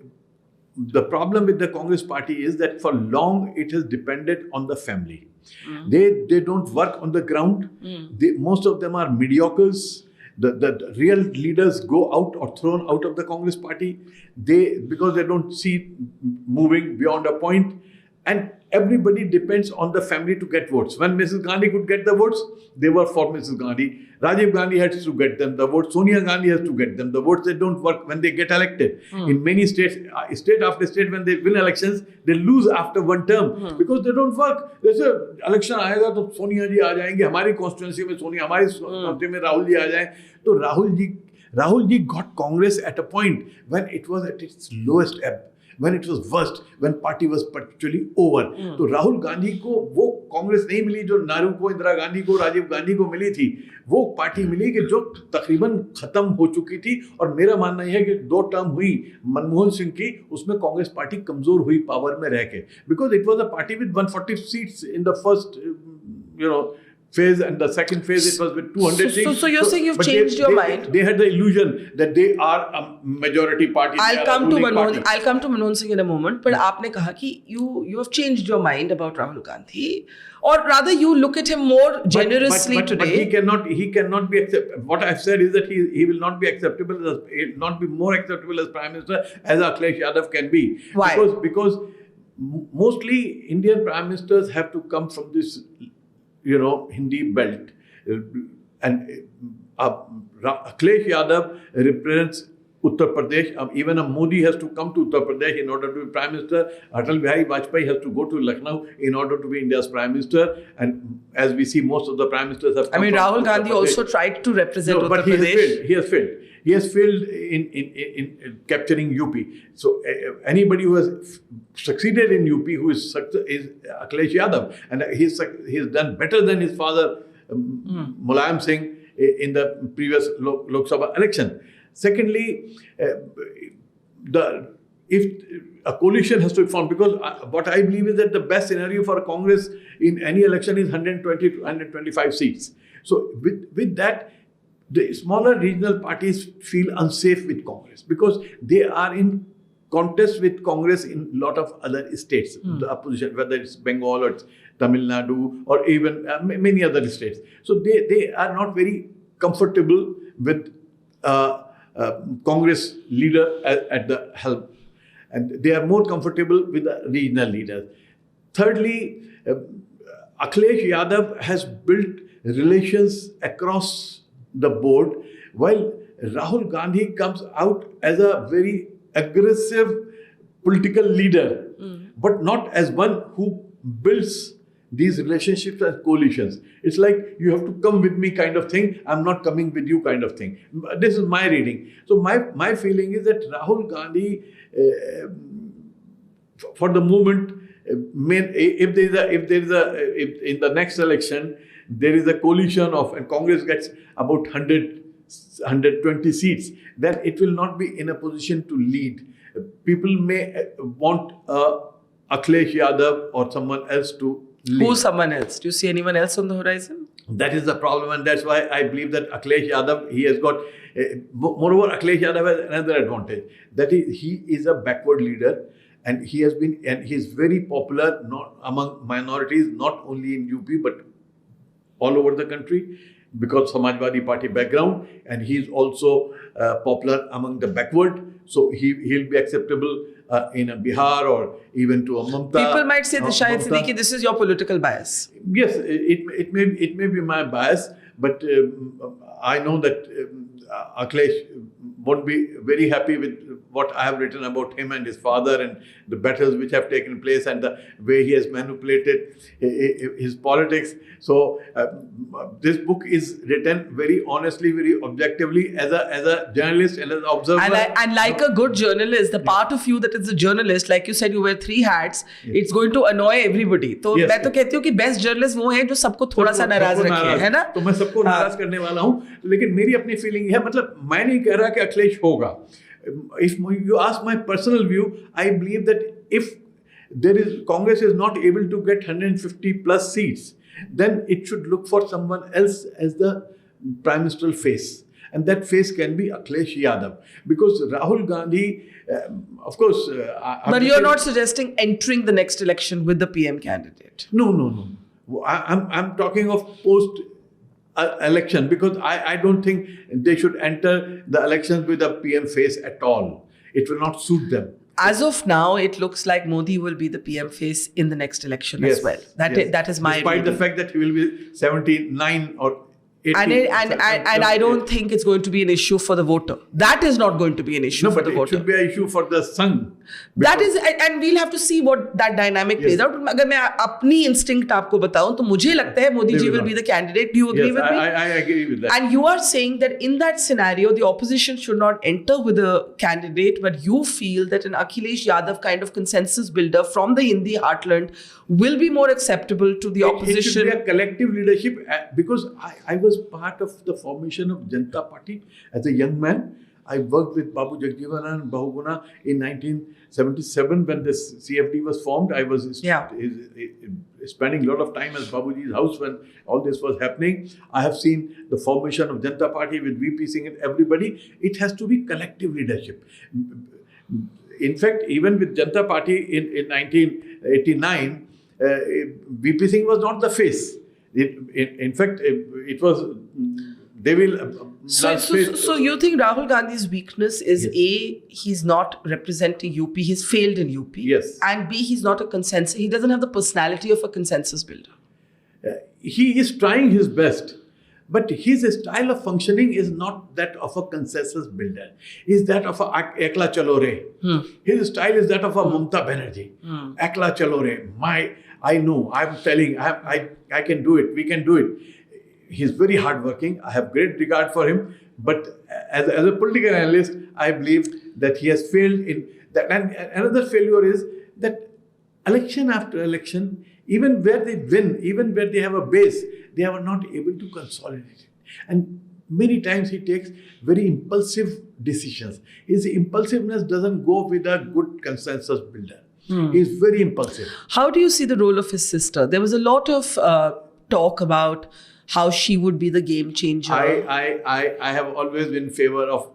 the problem with the Congress party is that for long it has depended on the family. They don't work on the ground. Most of them are mediocres. The real leaders go out or thrown out of the Congress party because they don't see moving beyond a point. And everybody depends on the family to get votes. When Mrs. Gandhi could get the votes, they were for Mrs. Gandhi. Rajiv Gandhi has to get them the votes. Sonia Gandhi has to get them the votes. They don't work when they get elected. In many states, state after state, when they win elections, they lose after one term because they don't work. They say, election आएगा तो सोनिया जी आ जाएंगे, हमारी constituency में सोनिया, हमारी constituency में राहुल जी आ जाएं. तो Rahul ji got Congress at a point when it was at its lowest ebb. When it was worst, when party was partially over. तो राहुल गांधी को वो कांग्रेस नहीं मिली जो नेहरू को, इंदिरा गांधी को, राजीव गांधी को मिली थी. वो पार्टी मिली कि जो तकरीबन खत्म हो चुकी थी. और मेरा मानना यह है कि 2 टर्म हुई मनमोहन सिंह की, उसमें कांग्रेस पार्टी कमजोर हुई पावर में रह के. Because it was a party with 140 seats in the first, phase, and the second phase it was with 200 seats. So you're saying you've changed your mind? They had the illusion that they are a majority party. I'll come to Monmohan Singh in a moment, but आपने कहा कि you have changed your mind about Rahul Gandhi, or rather you look at him more generously today. But he cannot be accepted. What I've said is that he will not be acceptable, not be more acceptable as Prime Minister as Akhilesh Yadav can be. Why? Because mostly Indian Prime Ministers have to come from this Hindi belt, and Akhilesh Yadav represents Uttar Pradesh. Even a Modi has to come to Uttar Pradesh in order to be Prime Minister. Atal Bihari Vajpayee has to go to Lucknow in order to be India's Prime Minister. And as we see, most of the Prime Ministers have come from Rahul Gandhi also tried to represent Uttar Pradesh. He has failed in capturing UP. So anybody who has succeeded in UP who is Akhilesh Yadav, and he's done better than his father Mulayam Singh in the previous Lok Sabha election. Secondly, if a coalition has to be formed, because what I believe is that the best scenario for Congress in any election is 120 to 125 seats. So with that, the smaller regional parties feel unsafe with Congress because they are in contest with Congress in a lot of other states, the opposition, whether it's Bengal or it's Tamil Nadu or even many other states. So they are not very comfortable with Congress leader at the helm, and they are more comfortable with the regional leaders. Thirdly, Akhilesh Yadav has built relations across the board, while Rahul Gandhi comes out as a very aggressive political leader, but not as one who builds these relationships as coalitions. It's like you have to come with me kind of thing, I'm not coming with you kind of thing. This is my reading. So my feeling is that Rahul Gandhi, for the moment, if in the next election there is a coalition and Congress gets about 120 seats, then it will not be in a position to lead. People may want Akhilesh Yadav or someone else to lead. Who's someone else? Do you see anyone else on the horizon? That is the problem, and that's why I believe that Akhilesh Yadav, he has got, moreover, Akhilesh Yadav has another advantage, that he is a backward leader, and he is very popular not among minorities, not only in UP, but all over the country, because Samajwadi Party background, and he is also popular among the backward, so he'll be acceptable in a Bihar or even to a Mamta. People might say, Shahid Siddiqui, this is your political bias. Yes, it may be my bias, but I know that Akhilesh won't be very happy with what I have written about him and his father and the battles which have taken place and the way he has manipulated his politics. So this book is written very honestly, very objectively as a journalist and as an observer. And like a good journalist, the part of you that is a journalist, like you said, you wear 3 hats, it's going to annoy everybody. तो मैं तो कहती हूँ कि best journalist वो हैं जो सबको थोड़ा सा नाराज रखे, है ना? तो मैं सबको नाराज करने वाला हूँ, लेकिन मेरी अपनी फीलिंग है, मतलब मैं नहीं कह रहा कि अखिलेश होगा. If you ask my personal view, I believe that if Congress is not able to get 150 plus seats, then it should look for someone else as the prime ministerial face. And that face can be Akhilesh Yadav. Because Rahul Gandhi, of course... but you're not suggesting entering the next election with the PM candidate? No. I'm talking of post-election, because I don't think they should enter the elections with a PM face at all. It will not suit them. As of now, it looks like Modi will be the PM face in the next election as well. That is my Despite reading. the fact that he will be 79 or 80. And I don't think it's going to be an issue for the voter. That is not going to be an issue for the voter. It should be an issue for the son. That is, and we'll have to see what that dynamic plays out. अगर मैं अपनी instinct आपको बताऊं तो मुझे लगता है Modi ji will be the candidate. Do you agree with me? I agree with that. And you are saying that in that scenario, the opposition should not enter with a candidate, but you feel that an Akhilesh Yadav kind of consensus builder from the Hindi heartland will be more acceptable to the opposition. It should be a collective leadership, because I was part of the formation of Janata Party as a young man. I worked with Babu Jagjeevan and Bahuguna in 1977 when the CFD was formed. I was spending a lot of time at Babuji's house when all this was happening. I have seen the formation of Janata Party with VP Singh and everybody. It has to be collective leadership. In fact, even with Janata Party in 1989, VP Singh was not the face. In fact, it was... They will... So you think Rahul Gandhi's weakness is A, he's not representing UP, he's failed in UP. Yes. And B, he's not a consensus, he doesn't have the personality of a consensus builder. He is trying his best, but his style of functioning is not that of a consensus builder. Is that of a Ekla Chalo Re. His style is that of a Mamata Banerjee. Ekla Chalo Re. I know, I'm telling, I can do it, we can do it. He's very hardworking. I have great regard for him. But as a political analyst, I believe that he has failed in that. And another failure is that election after election, even where they win, even where they have a base, they are not able to consolidate it. And many times he takes very impulsive decisions. His impulsiveness doesn't go with a good consensus builder. He's very impulsive. How do you see the role of his sister? There was a lot of talk about how she would be the game changer. I have always been in favor of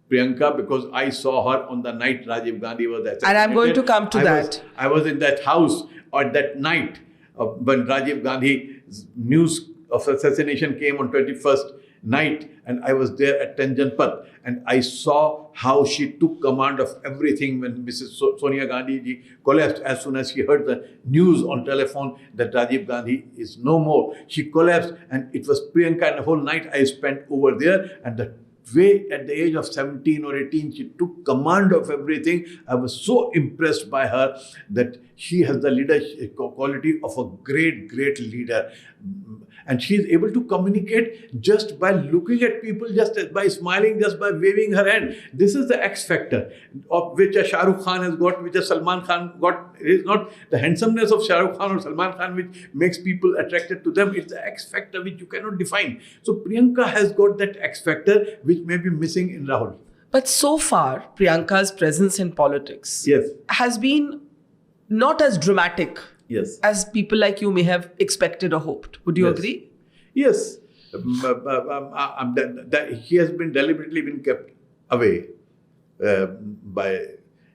Priyanka, because I saw her on the night Rajiv Gandhi was assassinated. And I'm going to come to that. I was in that house on that night when Rajiv Gandhi's news of assassination came on 21st night, and I was there at Tanjanpat, and I saw how she took command of everything when Mrs. Sonia Gandhi ji collapsed. As soon as she heard the news on telephone that Rajiv Gandhi is no more, she collapsed, and it was Priyanka, and the whole night I spent over there, and the way at the age of 17 or 18, she took command of everything. I was so impressed by her that she has the leadership quality of a great, great leader. And she is able to communicate just by looking at people, just by smiling, just by waving her hand. This is the X factor of which a Shah Rukh Khan has got, which a Salman Khan got. It is not the handsomeness of Shah Rukh Khan or Salman Khan which makes people attracted to them. It's the X factor which you cannot define. So Priyanka has got that X factor which may be missing in Rahul. But so far, Priyanka's presence in politics has been not as dramatic as people like you may have expected or hoped. Would you agree? Yes. He has been deliberately kept away by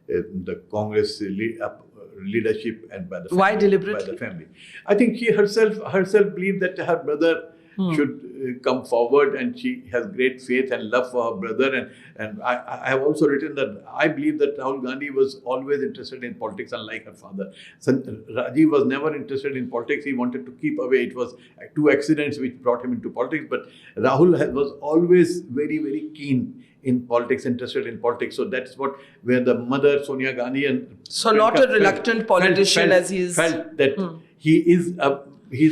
the Congress leadership and by the family. Why deliberately? By the family. I think she herself believed that her brother should come forward, and she has great faith and love for her brother. And I have also written that I believe that Rahul Gandhi was always interested in politics, unlike her father. Rajiv was never interested in politics. He wanted to keep away. It was two accidents which brought him into politics. But Rahul was always very, very keen in politics, interested in politics. So that's where the mother, Sonia Gandhi, and so not a reluctant politician as he is. Felt that he's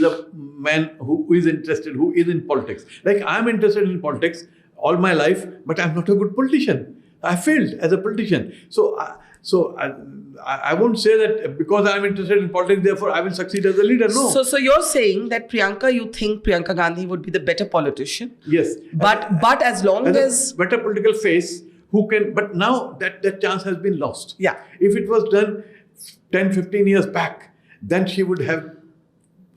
a man who is interested, who is in politics. Like, I'm interested in politics all my life, but I'm not a good politician. I failed as a politician. So I won't say that because I'm interested in politics, therefore I will succeed as a leader. No. So you're saying that you think Priyanka Gandhi would be the better politician? Yes. But as long as better political face, who can, but now that chance has been lost. Yeah. If it was done 10, 15 years back, then she would have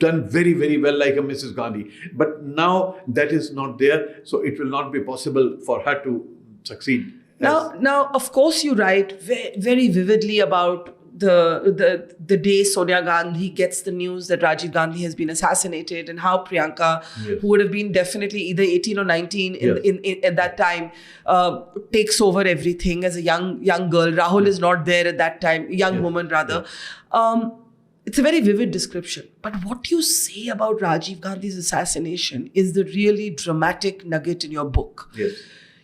done very, very well like a Mrs. Gandhi. But now that is not there, so it will not be possible for her to succeed. Now, of course, you write very vividly about the day Sonia Gandhi gets the news that Rajiv Gandhi has been assassinated, and how Priyanka, who would have been definitely either 18 or 19 at that time, takes over everything as a young girl. Rahul is not there at that time, young woman rather. It's a very vivid description. But what you say about Rajiv Gandhi's assassination is the really dramatic nugget in your book. Yes.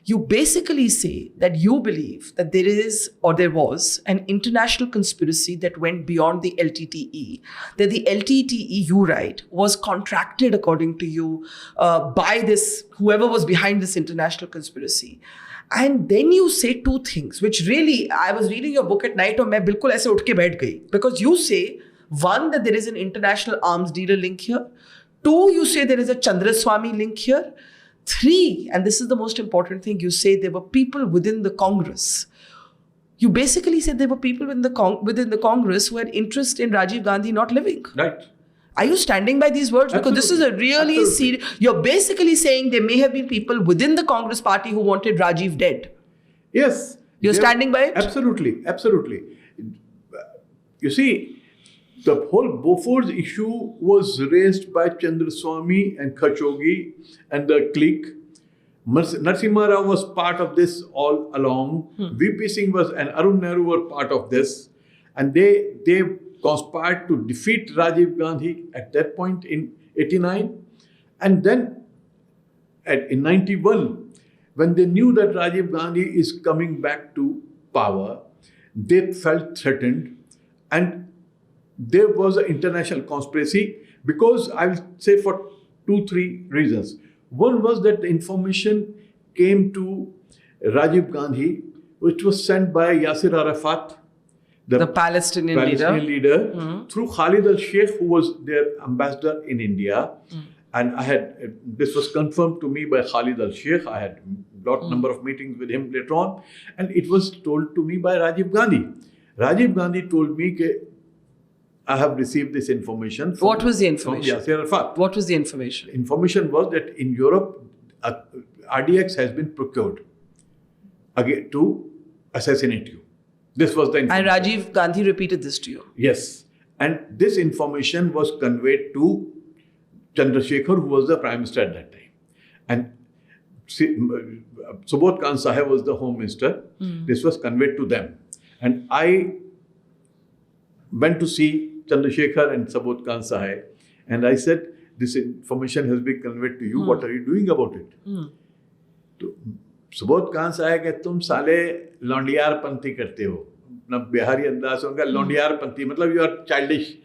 You basically say that you believe that there is, or there was, an international conspiracy that went beyond the LTTE. That the LTTE, you write, was contracted, according to you, by this, whoever was behind this international conspiracy. And then you say two things, which really, I was reading your book at night and I bilkul aise utھ ke baith gayi. Because you say, one, that there is an international arms dealer link here. Two, you say there is a Chandraswamy link here. Three, and this is the most important thing, you say there were people within the Congress. You basically said there were people within the Congress who had interest in Rajiv Gandhi not living. Right. Are you standing by these words? Absolutely. Because this is a really serious... You're basically saying there may have been people within the Congress party who wanted Rajiv dead. Yes. You're standing by it? Absolutely. Absolutely. You see, the whole Bofors issue was raised by Chandraswamy and Khashoggi and the clique. Narasimha Rao was part of this all along. VP Singh and Arun Nehru were part of this. And they conspired to defeat Rajiv Gandhi at that point in 89. And then in 91, when they knew that Rajiv Gandhi is coming back to power, they felt threatened. And there was an international conspiracy, because I will say for 2-3 reasons. One was that the information came to Rajiv Gandhi, which was sent by Yasser Arafat, the Palestinian leader, through Khalid al-Sheikh, who was their ambassador in India. And this was confirmed to me by Khalid al-Sheikh. I had got number of meetings with him later on. And it was told to me by Rajiv Gandhi. Rajiv Gandhi told me that I have received this information. What was the information? From Yasser Arafat. What was the information? Information was that in Europe, RDX has been procured again to assassinate you. This was the information. And Rajiv Gandhi repeated this to you? Yes. And this information was conveyed to Chandrasekhar, who was the Prime Minister at that time. And Subodh Khan Sahib was the Home Minister. This was conveyed to them. And I went to see Chandrasekhar and Subodh Khan Sahib, and I said, this information has been conveyed to you. What are you doing about it? So, Subodh Khan Sahib said, तुम साले लौंडियार पंथी करते हो. अपना बिहारी अंदाज होगा, लौंडियार पंथी, मतलब you are childish.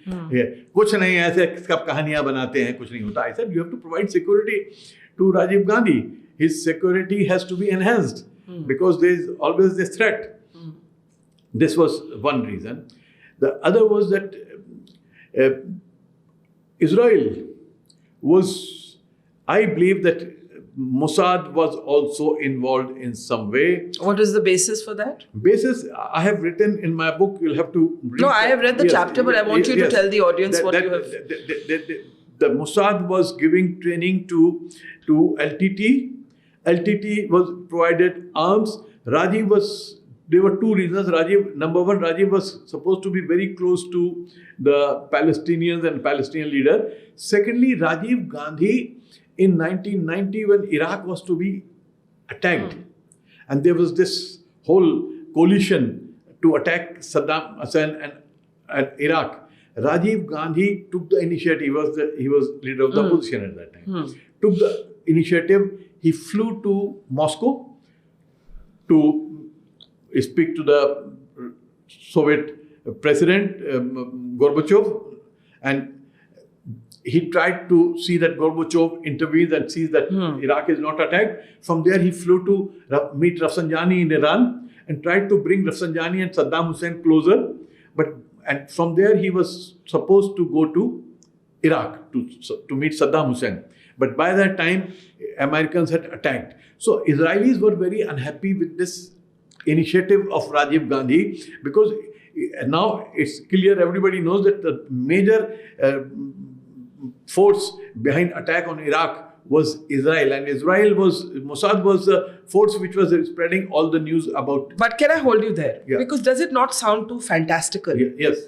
कुछ नहीं ऐसे कब कहानियां बनाते हैं, कुछ नहीं होता. I said, you have to provide security to Rajiv Gandhi. His security has to be enhanced because there is always this threat. This was one reason. The other was that Israel was, I believe that Mossad was also involved in some way. What is the basis for that? Basis, I have written in my book, you'll have to read. No, I have read the chapter, but I want you to tell the audience what you have. The Mossad was giving training to LTT. LTT was provided arms. There were two reasons. Number one, Rajiv was supposed to be very close to the Palestinians and Palestinian leader. Secondly, Rajiv Gandhi in 1990, when Iraq was to be attacked, and there was this whole coalition to attack Saddam Hussein and Iraq. Rajiv Gandhi took the initiative. He was leader of the opposition at that time. Took the initiative. He flew to Moscow to speak to the Soviet president, Gorbachev, and he tried to see that Gorbachev intervenes and sees that Iraq is not attacked. From there, he flew to meet Rafsanjani in Iran and tried to bring Rafsanjani and Saddam Hussein closer. And from there, he was supposed to go to Iraq to meet Saddam Hussein. But by that time, Americans had attacked. So Israelis were very unhappy with this initiative of Rajiv Gandhi, because now it's clear, everybody knows that the major force behind attack on Iraq was Israel, and Mossad was the force which was spreading all the news about. But can I hold you there? Yeah. Because does it not sound too fantastical? Yes.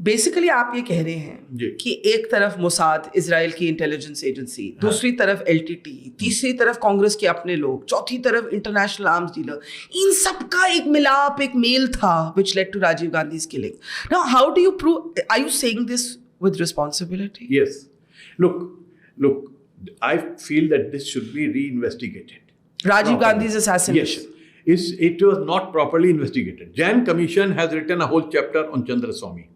Basically आप ये कह रहे हैं कि एक तरफ Mossad Israel की intelligence agency, दूसरी तरफ एलटीटी, तीसरी तरफ कांग्रेस के अपने लोग, चौथी तरफ इंटरनेशनल आर्म्स डीलर, इन सब का एक मिलाप, एक मेल था which led to Rajiv Gandhi's killing. Now, how do you prove? Are you saying this with responsibility? Yes. Look. I feel that this should be reinvestigated. Rajiv Gandhi's assassination. Yes. It was not properly investigated. Jain Commission has written a whole chapter on Chandraswamy.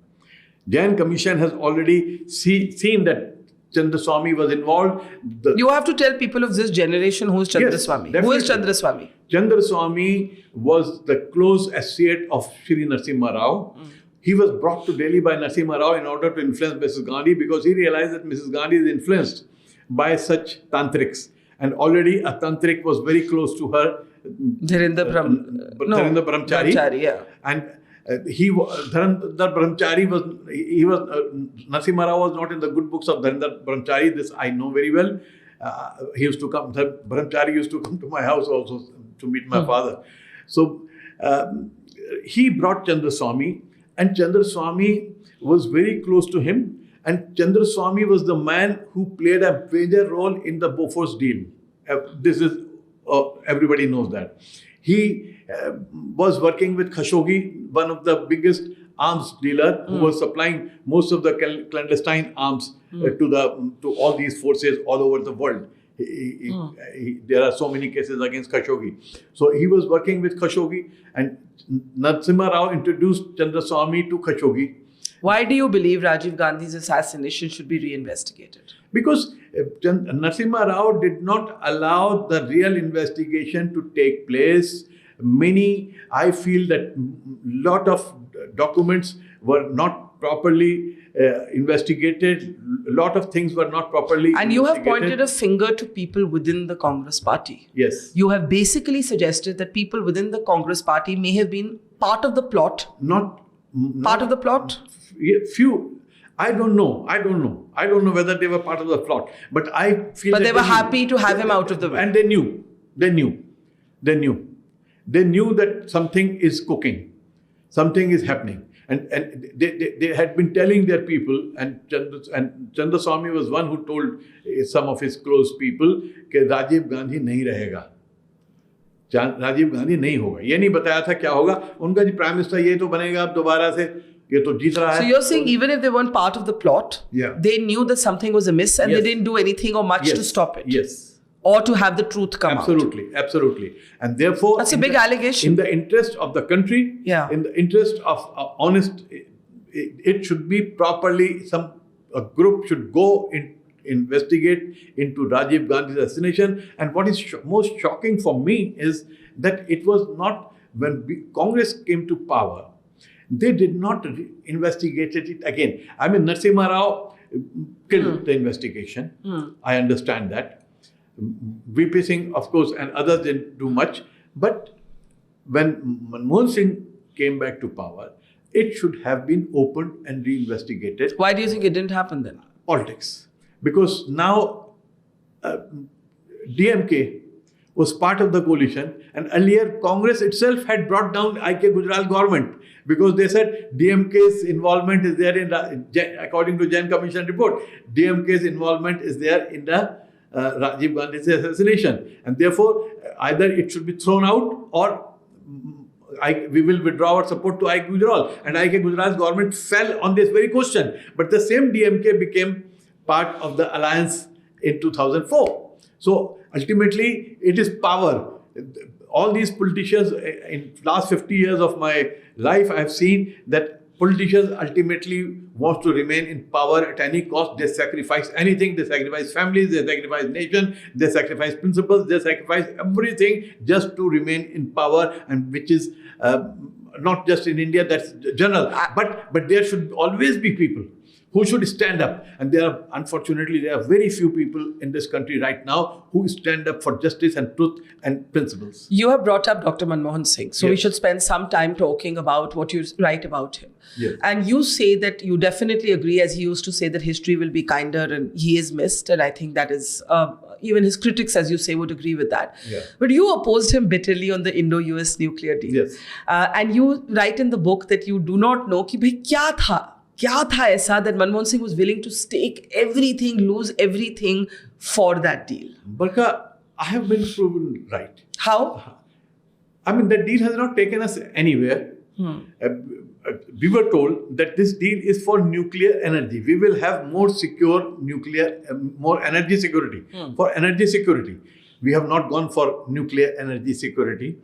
Jain Commission has already seen that Chandraswamy was involved. You have to tell people of this generation who is Chandraswamy. Yes, who is Chandraswamy? Chandraswamy was the close associate of Shri Narasimha Rao. He was brought to Delhi by Narasimha Rao in order to influence Mrs. Gandhi, because he realized that Mrs. Gandhi is influenced by such tantrics, and already a tantric was very close to her. Dhirendra Brahmachari. Yeah. And Dhirendra Brahmachari was Narasimha Rao was not in the good books of Dhirendra Brahmachari. This I know very well. He used to come. Brahmachari used to come to my house also to meet my father. So he brought Chandraswamy, and Chandraswamy was very close to him. And Chandraswamy was the man who played a major role in the Bofors deal. This is, everybody knows that. He was working with Khashoggi, one of the biggest arms dealer, who was supplying most of the clandestine arms to all these forces all over the world. There are so many cases against Khashoggi. So he was working with Khashoggi, and Narasimha Rao introduced Chandraswamy to Khashoggi. Why do you believe Rajiv Gandhi's assassination should be reinvestigated? Because Narasimha Rao did not allow the real investigation to take place. I feel that lot of documents were not properly investigated. A lot of things were not properly And you have pointed a finger to people within the Congress party. Yes. You have basically suggested that people within the Congress party may have been part of the plot. Part of the plot? Few. I don't know whether they were part of the plot. But I feel But they were happy to have him out of the way. And they knew. They knew that something is cooking. Something is happening. And they had been telling their people, and Chandraswamy was one who told some of his close people that Rajiv Gandhi nahi rahega. Rajiv Gandhi नहीं होगा. ये नहीं बताया था क्या होगा. उनका जी prime minister ये तो बनेगा अब दोबारा से, ये तो जीत रहा है. So you're saying even if they weren't part of the plot, they knew that something was amiss and they didn't do anything or much to stop it. Yes. Or to have the truth come out. Absolutely. And therefore, that's a big allegation. In the interest of the country, in the interest of honest, it should be properly, a group should go investigate into Rajiv Gandhi's assassination. And what is most shocking for me is that it was not, when Congress came to power, they did not investigate it again. I mean, Narasimha Rao killed the investigation. I understand that. VP Singh, of course, and others didn't do much. But when Monmohan Singh came back to power, it should have been opened and reinvestigated. Why do you think it didn't happen then? Politics. Because now DMK was part of the coalition, and earlier Congress itself had brought down IK Gujarat government because they said DMK's involvement is there according to Jain Commission report, DMK's involvement is there in the Rajiv Gandhi's assassination, and therefore either it should be thrown out or we will withdraw our support to IK Gujarat. And IK Gujarat's government fell on this very question. But the same DMK became part of the alliance in 2004. So ultimately, it is power. All these politicians, in last 50 years of my life, I have seen that politicians ultimately want to remain in power at any cost. They sacrifice anything. They sacrifice families. They sacrifice nation. They sacrifice principles. They sacrifice everything just to remain in power, and which is not just in India, that's general. But there should always be people who should stand up. And unfortunately, there are very few people in this country right now who stand up for justice and truth and principles. You have brought up Dr. Monmohan Singh. So we should spend some time talking about what you write about him. Yes. And you say that you definitely agree, as he used to say, that history will be kinder and he is missed. And I think that is, even his critics, as you say, would agree with that. Yeah. But you opposed him bitterly on the Indo-US nuclear deal. Yes. And you write in the book that you do not know कि भाई क्या था ऐसा that Monmohan Singh was willing to stake everything, lose everything for that deal. Barkha, I have been proven right. How? I mean, that deal has not taken us anywhere. We were told that this deal is for nuclear energy. We will have more secure nuclear, more energy security. For energy security. We have not gone for nuclear energy security.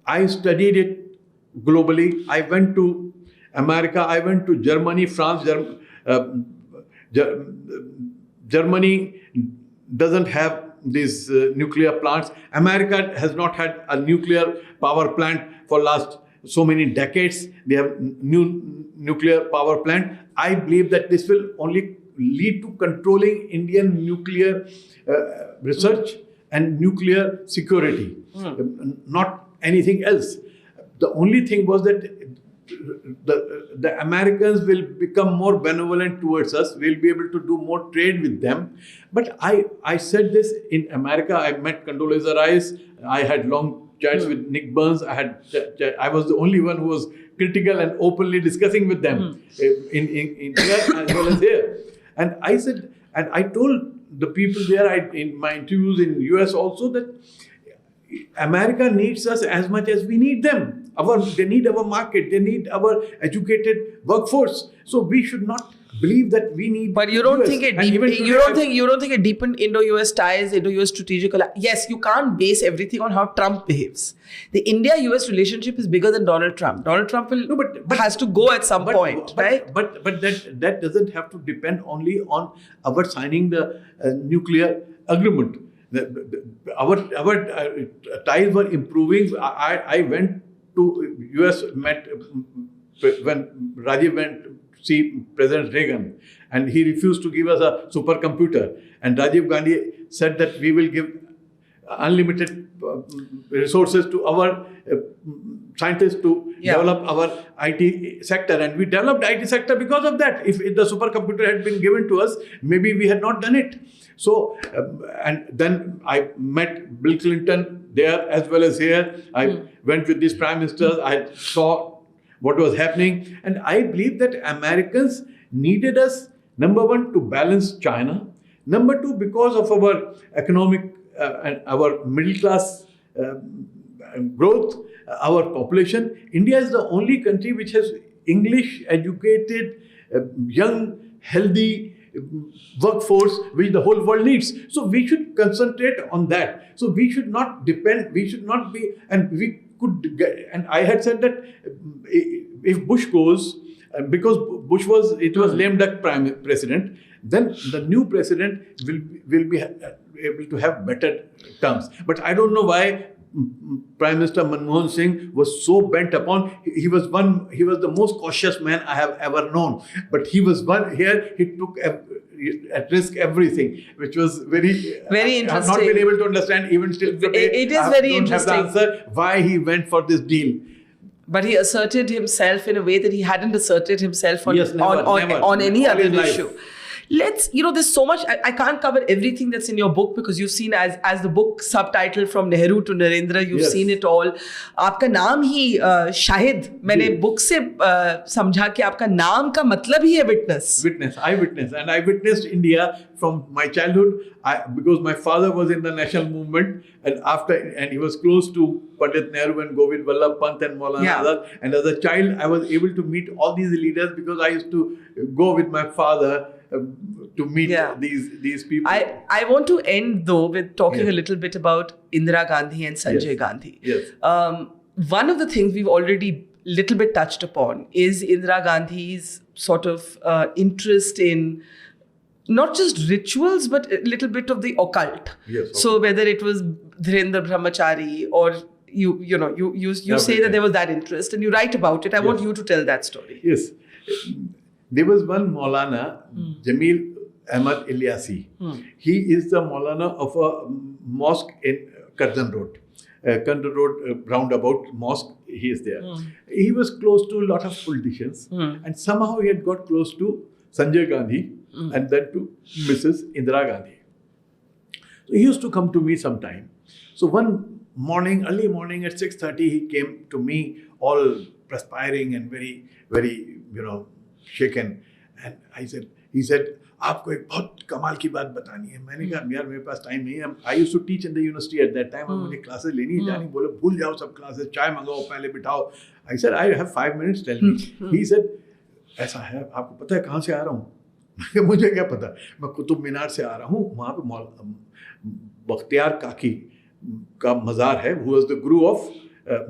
I studied it globally. I went to America, I went to Germany, France. Germany doesn't have these nuclear plants. America has not had a nuclear power plant for last so many decades. They have new nuclear power plant. I believe that this will only lead to controlling Indian nuclear research and nuclear security, not anything else. The only thing was that the Americans will become more benevolent towards us. We'll be able to do more trade with them. But I said this in America. I met Condoleezza Rice. I had long chats with Nick Burns. I was the only one who was critical and openly discussing with them in India as well as here. And I said, and I told the people there in my interviews in US also that America needs us as much as we need them. They need our market. They need our educated workforce. So we should not believe that we need. But you don't think you don't think a deepened Indo-US ties, Indo-US strategic. Yes, you can't base everything on how Trump behaves. The India-US relationship is bigger than Donald Trump. Donald Trump has to go at some point, right? But that doesn't have to depend only on our signing the nuclear agreement. Our ties were improving. I went to US, met when Rajiv went to see President Reagan, and he refused to give us a supercomputer. And Rajiv Gandhi said that we will give unlimited resources to our scientists to develop our IT sector. And we developed IT sector because of that. If the supercomputer had been given to us, maybe we had not done it. So, and then I met Bill Clinton there as well as here. I went with these prime ministers. I saw what was happening. And I believe that Americans needed us, number one, to balance China. Number two, because of our economic and our middle class growth, our population. India is the only country which has English educated, young, healthy workforce which the whole world needs. So we should concentrate on that. So we should not depend, we should not be, and we could get, and I had said that if Bush goes, because Bush was lame duck president, then the new president will be able to have better terms. But I don't know why Prime Minister Monmohan Singh was so bent upon. He was the most cautious man I have ever known. But he was one here. He took at risk everything, which was very interesting. I have not been able to understand even still today. It is very interesting. I don't have the answer why he went for this deal. But he asserted himself in a way that he hadn't asserted himself on any other issue. There's so much. I can't cover everything that's in your book because you've seen as the book subtitled From Nehru to Narendra, you've seen it all. आपका नाम ही शाहिद, मैंने book से समझा कि आपका नाम का मतलब ही है witness. Eyewitness. And I witnessed India from my childhood because my father was in the national movement and he was close to Pandit Nehru and Govind Vallabh Pant and Maulana Azad. And as a child, I was able to meet all these leaders because I used to go with my father to meet these people. I want to end though with talking a little bit about Indira Gandhi and Sanjay Gandhi. Yes. One of the things we've already little bit touched upon is Indira Gandhi's sort of interest in not just rituals but a little bit of the occult. Yes. Okay. So whether it was Dhirendra Brahmachari or you say that there was that interest and you write about it. I want you to tell that story. Yes. There was one Maulana, Jamil Ahmad Ilyasi. He is the Maulana of a mosque in Kardan Road. Kardan Road roundabout mosque, he is there. He was close to a lot of politicians and somehow he had got close to Sanjay Gandhi and then to Mrs. Indira Gandhi. So he used to come to me sometime. So one morning, early morning at 6:30, he came to me all perspiring and very, very, shaken. And he said, आपको एक बहुत कमाल की बात बतानी है. मैंने कहा यार मेरे पास टाइम नहीं है. I used to teach in the university at that time. और मुझे क्लासेस लेनी है जानी. बोले भूल जाओ सब क्लासेस, चाय मंगाओ पहले बिठाओ. I said I have 5 minutes, tell me. He said ऐसा है, आपको पता है कहाँ से आ रहा हूँ? मुझे क्या पता. मैं कुतुब मीनार से आ रहा हूँ. वहाँ पे बख्तियार काकी का मज़ार है. Who was the guru of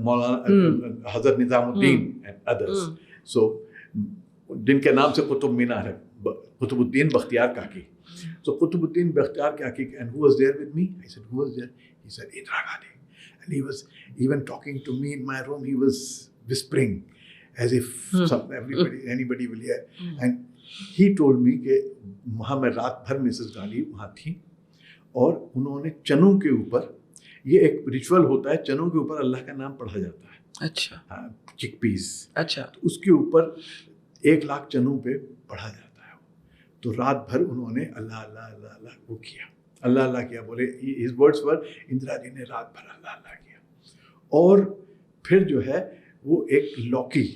Maulana Hazrat Nizamuddin and others. So जिनके नाम से कुतुब मीनार है. Qutubuddin Bakhtiyar Kaki. So Qutubuddin Bakhtiyar Kaki, and who was there with me? I said, who was there? He said, Indira Gandhi. And he was even talking to me in my room. He was whispering as if anybody will hear. And he told me कि वहाँ मैं रात भर Mrs Gandhi वहाँ थी और उन्होंने चनों के ऊपर, ये एक रिचुअल होता है, चनों के ऊपर अल्लाह का नाम पढ़ा जाता है. अच्छा. हाँ, चिकपीस. अच्छा. तो उसके ऊपर 1 लाख चनों पे पढ़ा जाता है. तो रात भर उन्होंने अल्लाह अल्लाह अल्लाह अल्लाह वो किया, अल्लाह अल्लाह किया. बोले his words were, Indira ji ने रात भर अल्लाह अल्लाह किया. और फिर जो है वो एक लौकी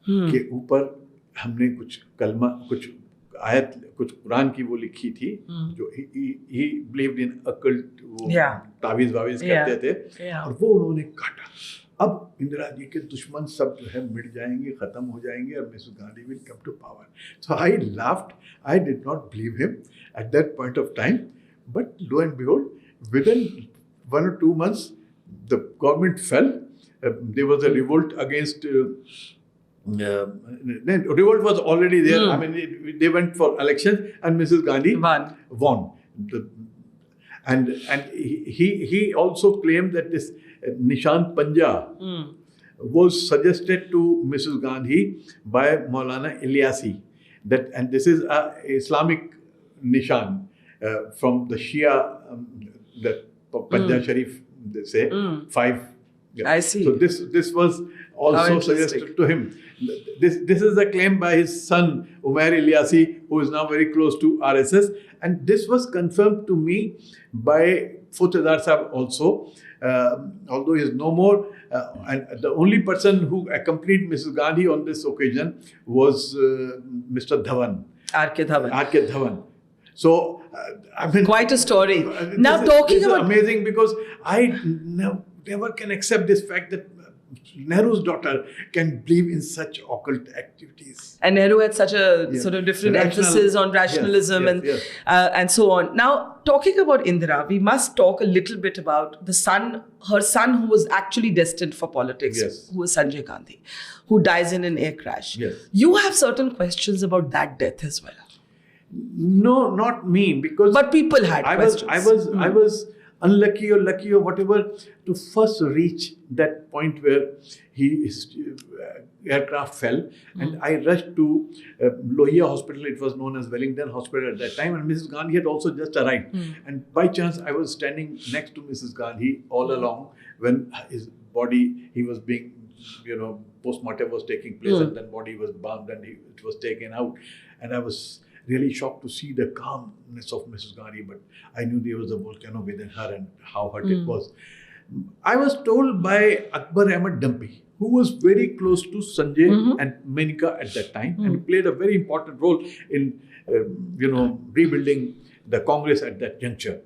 के ऊपर हमने कुछ कलमा, कुछ आयत, कुछ कुरान की वो लिखी थी जो he believed in occult, वो तावीज़ वावीज़ करते थे. और वो उन्होंने काटा. अब इंदिरा जी के दुश्मन सब जो है मिट जाएंगे, ख़त्म हो जाएंगे और Mrs Gandhi will come to power. So I laughed. I did not believe him at that point of time. But lo and behold, within 1 or 2 months the government fell. There was a revolt against revolt was already there. I mean, they went for elections and Mrs. Gandhi won. And he also claimed that this Nishan Panja was suggested to Mrs. Gandhi by Maulana Ilyasi. And this is a Islamic Nishan from the Shia, the Panja Sharif, they say, 5. Yeah. I see. So this was also suggested to him. This is a claim by his son Umair Ilyasi, who is now very close to RSS, and this was confirmed to me by Futtedar Sahib also, although he is no more. And the only person who accompanied Mrs. Gandhi on this occasion was Mr. Dhawan. R.K. Dhawan. R.K. Dhawan. So, I mean, quite a story. Now this is amazing, because I never can accept this fact that Nehru's daughter can believe in such occult activities. And Nehru had such a sort of different emphasis on rationalism and so on. Now, talking about Indira, we must talk a little bit about her son who was actually destined for politics, who was Sanjay Gandhi, who dies in an air crash. You have certain questions about that death as well. No, not me, because... But people had questions. I was unlucky or lucky or whatever to first reach that point where his aircraft fell, and I rushed to Lohia Hospital. It was known as Wellington Hospital at that time, and Mrs. Gandhi had also just arrived. And by chance, I was standing next to Mrs. Gandhi all along when his body, he was being, post-mortem was taking place, and then body was bound and it was taken out. And I was really shocked to see the calmness of Mrs. Gandhi, but I knew there was a volcano within her and how hurt it was. I was told by Akbar Ahmed Dumpy, who was very close to Sanjay and Menika at that time, and played a very important role in, rebuilding the Congress at that juncture.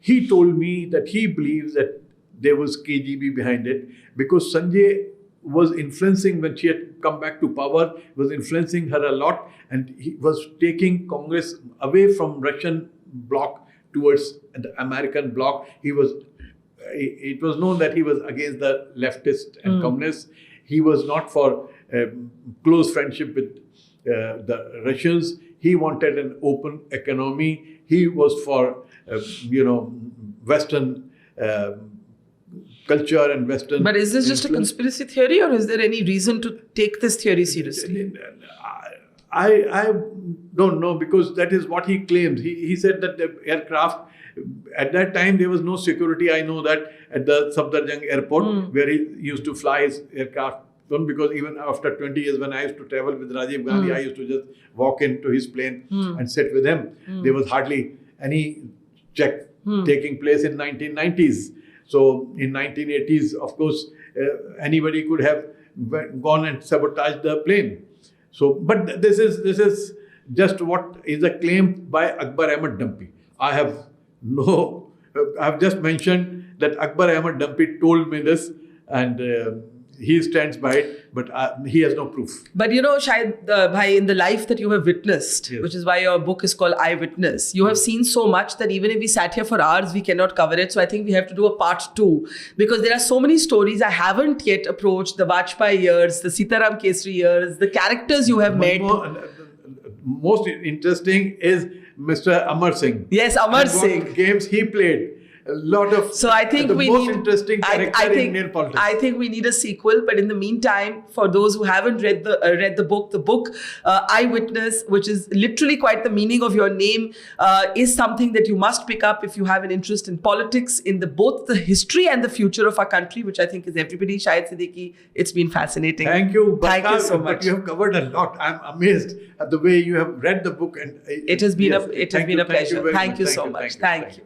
He told me that he believes that there was KGB behind it, because Sanjay was influencing, when she had come back to power, was influencing her a lot, and he was taking Congress away from Russian bloc towards the American bloc. It was known that he was against the leftists and communists. He was not for close friendship with the Russians. He wanted an open economy. He was for, Western culture and Western... But is this just a conspiracy theory, or is there any reason to take this theory seriously? I don't know, because that is what he claimed. He said that the aircraft, at that time there was no security. I know that at the Safdarjung airport where he used to fly his aircraft from, because even after 20 years when I used to travel with Rajiv Gandhi, I used to just walk into his plane and sit with him. There was hardly any check taking place in 1990s. So in 1980s, of course, anybody could have gone and sabotaged the plane. So, but this is just what is a claim by Akbar Ahmed Dumpy. I have just mentioned that Akbar Ahmed Dumpy told me this, and he stands by it, but he has no proof. But you know, Shahid Bhai, in the life that you have witnessed, which is why your book is called Eyewitness, you have seen so much that even if we sat here for hours, we cannot cover it. So I think we have to do a part 2, because there are so many stories I haven't yet approached: the Vajpayee years, the Sitaram Kesri years, the characters you have met. Most interesting is Mr. Amar Singh. Yes, Amar Singh. What games he played. A lot of interesting character in Indian politics. I think we need a sequel. But in the meantime, for those who haven't read the book, Eyewitness, which is literally quite the meaning of your name, is something that you must pick up if you have an interest in politics, in both the history and the future of our country, which I think is everybody. Shahid Siddiqui, it's been fascinating. Thank you, Barkha. Thank you so much. But you have covered a lot. I'm amazed at the way you have read the book, and it has been a pleasure. Thank you so much. Thank you.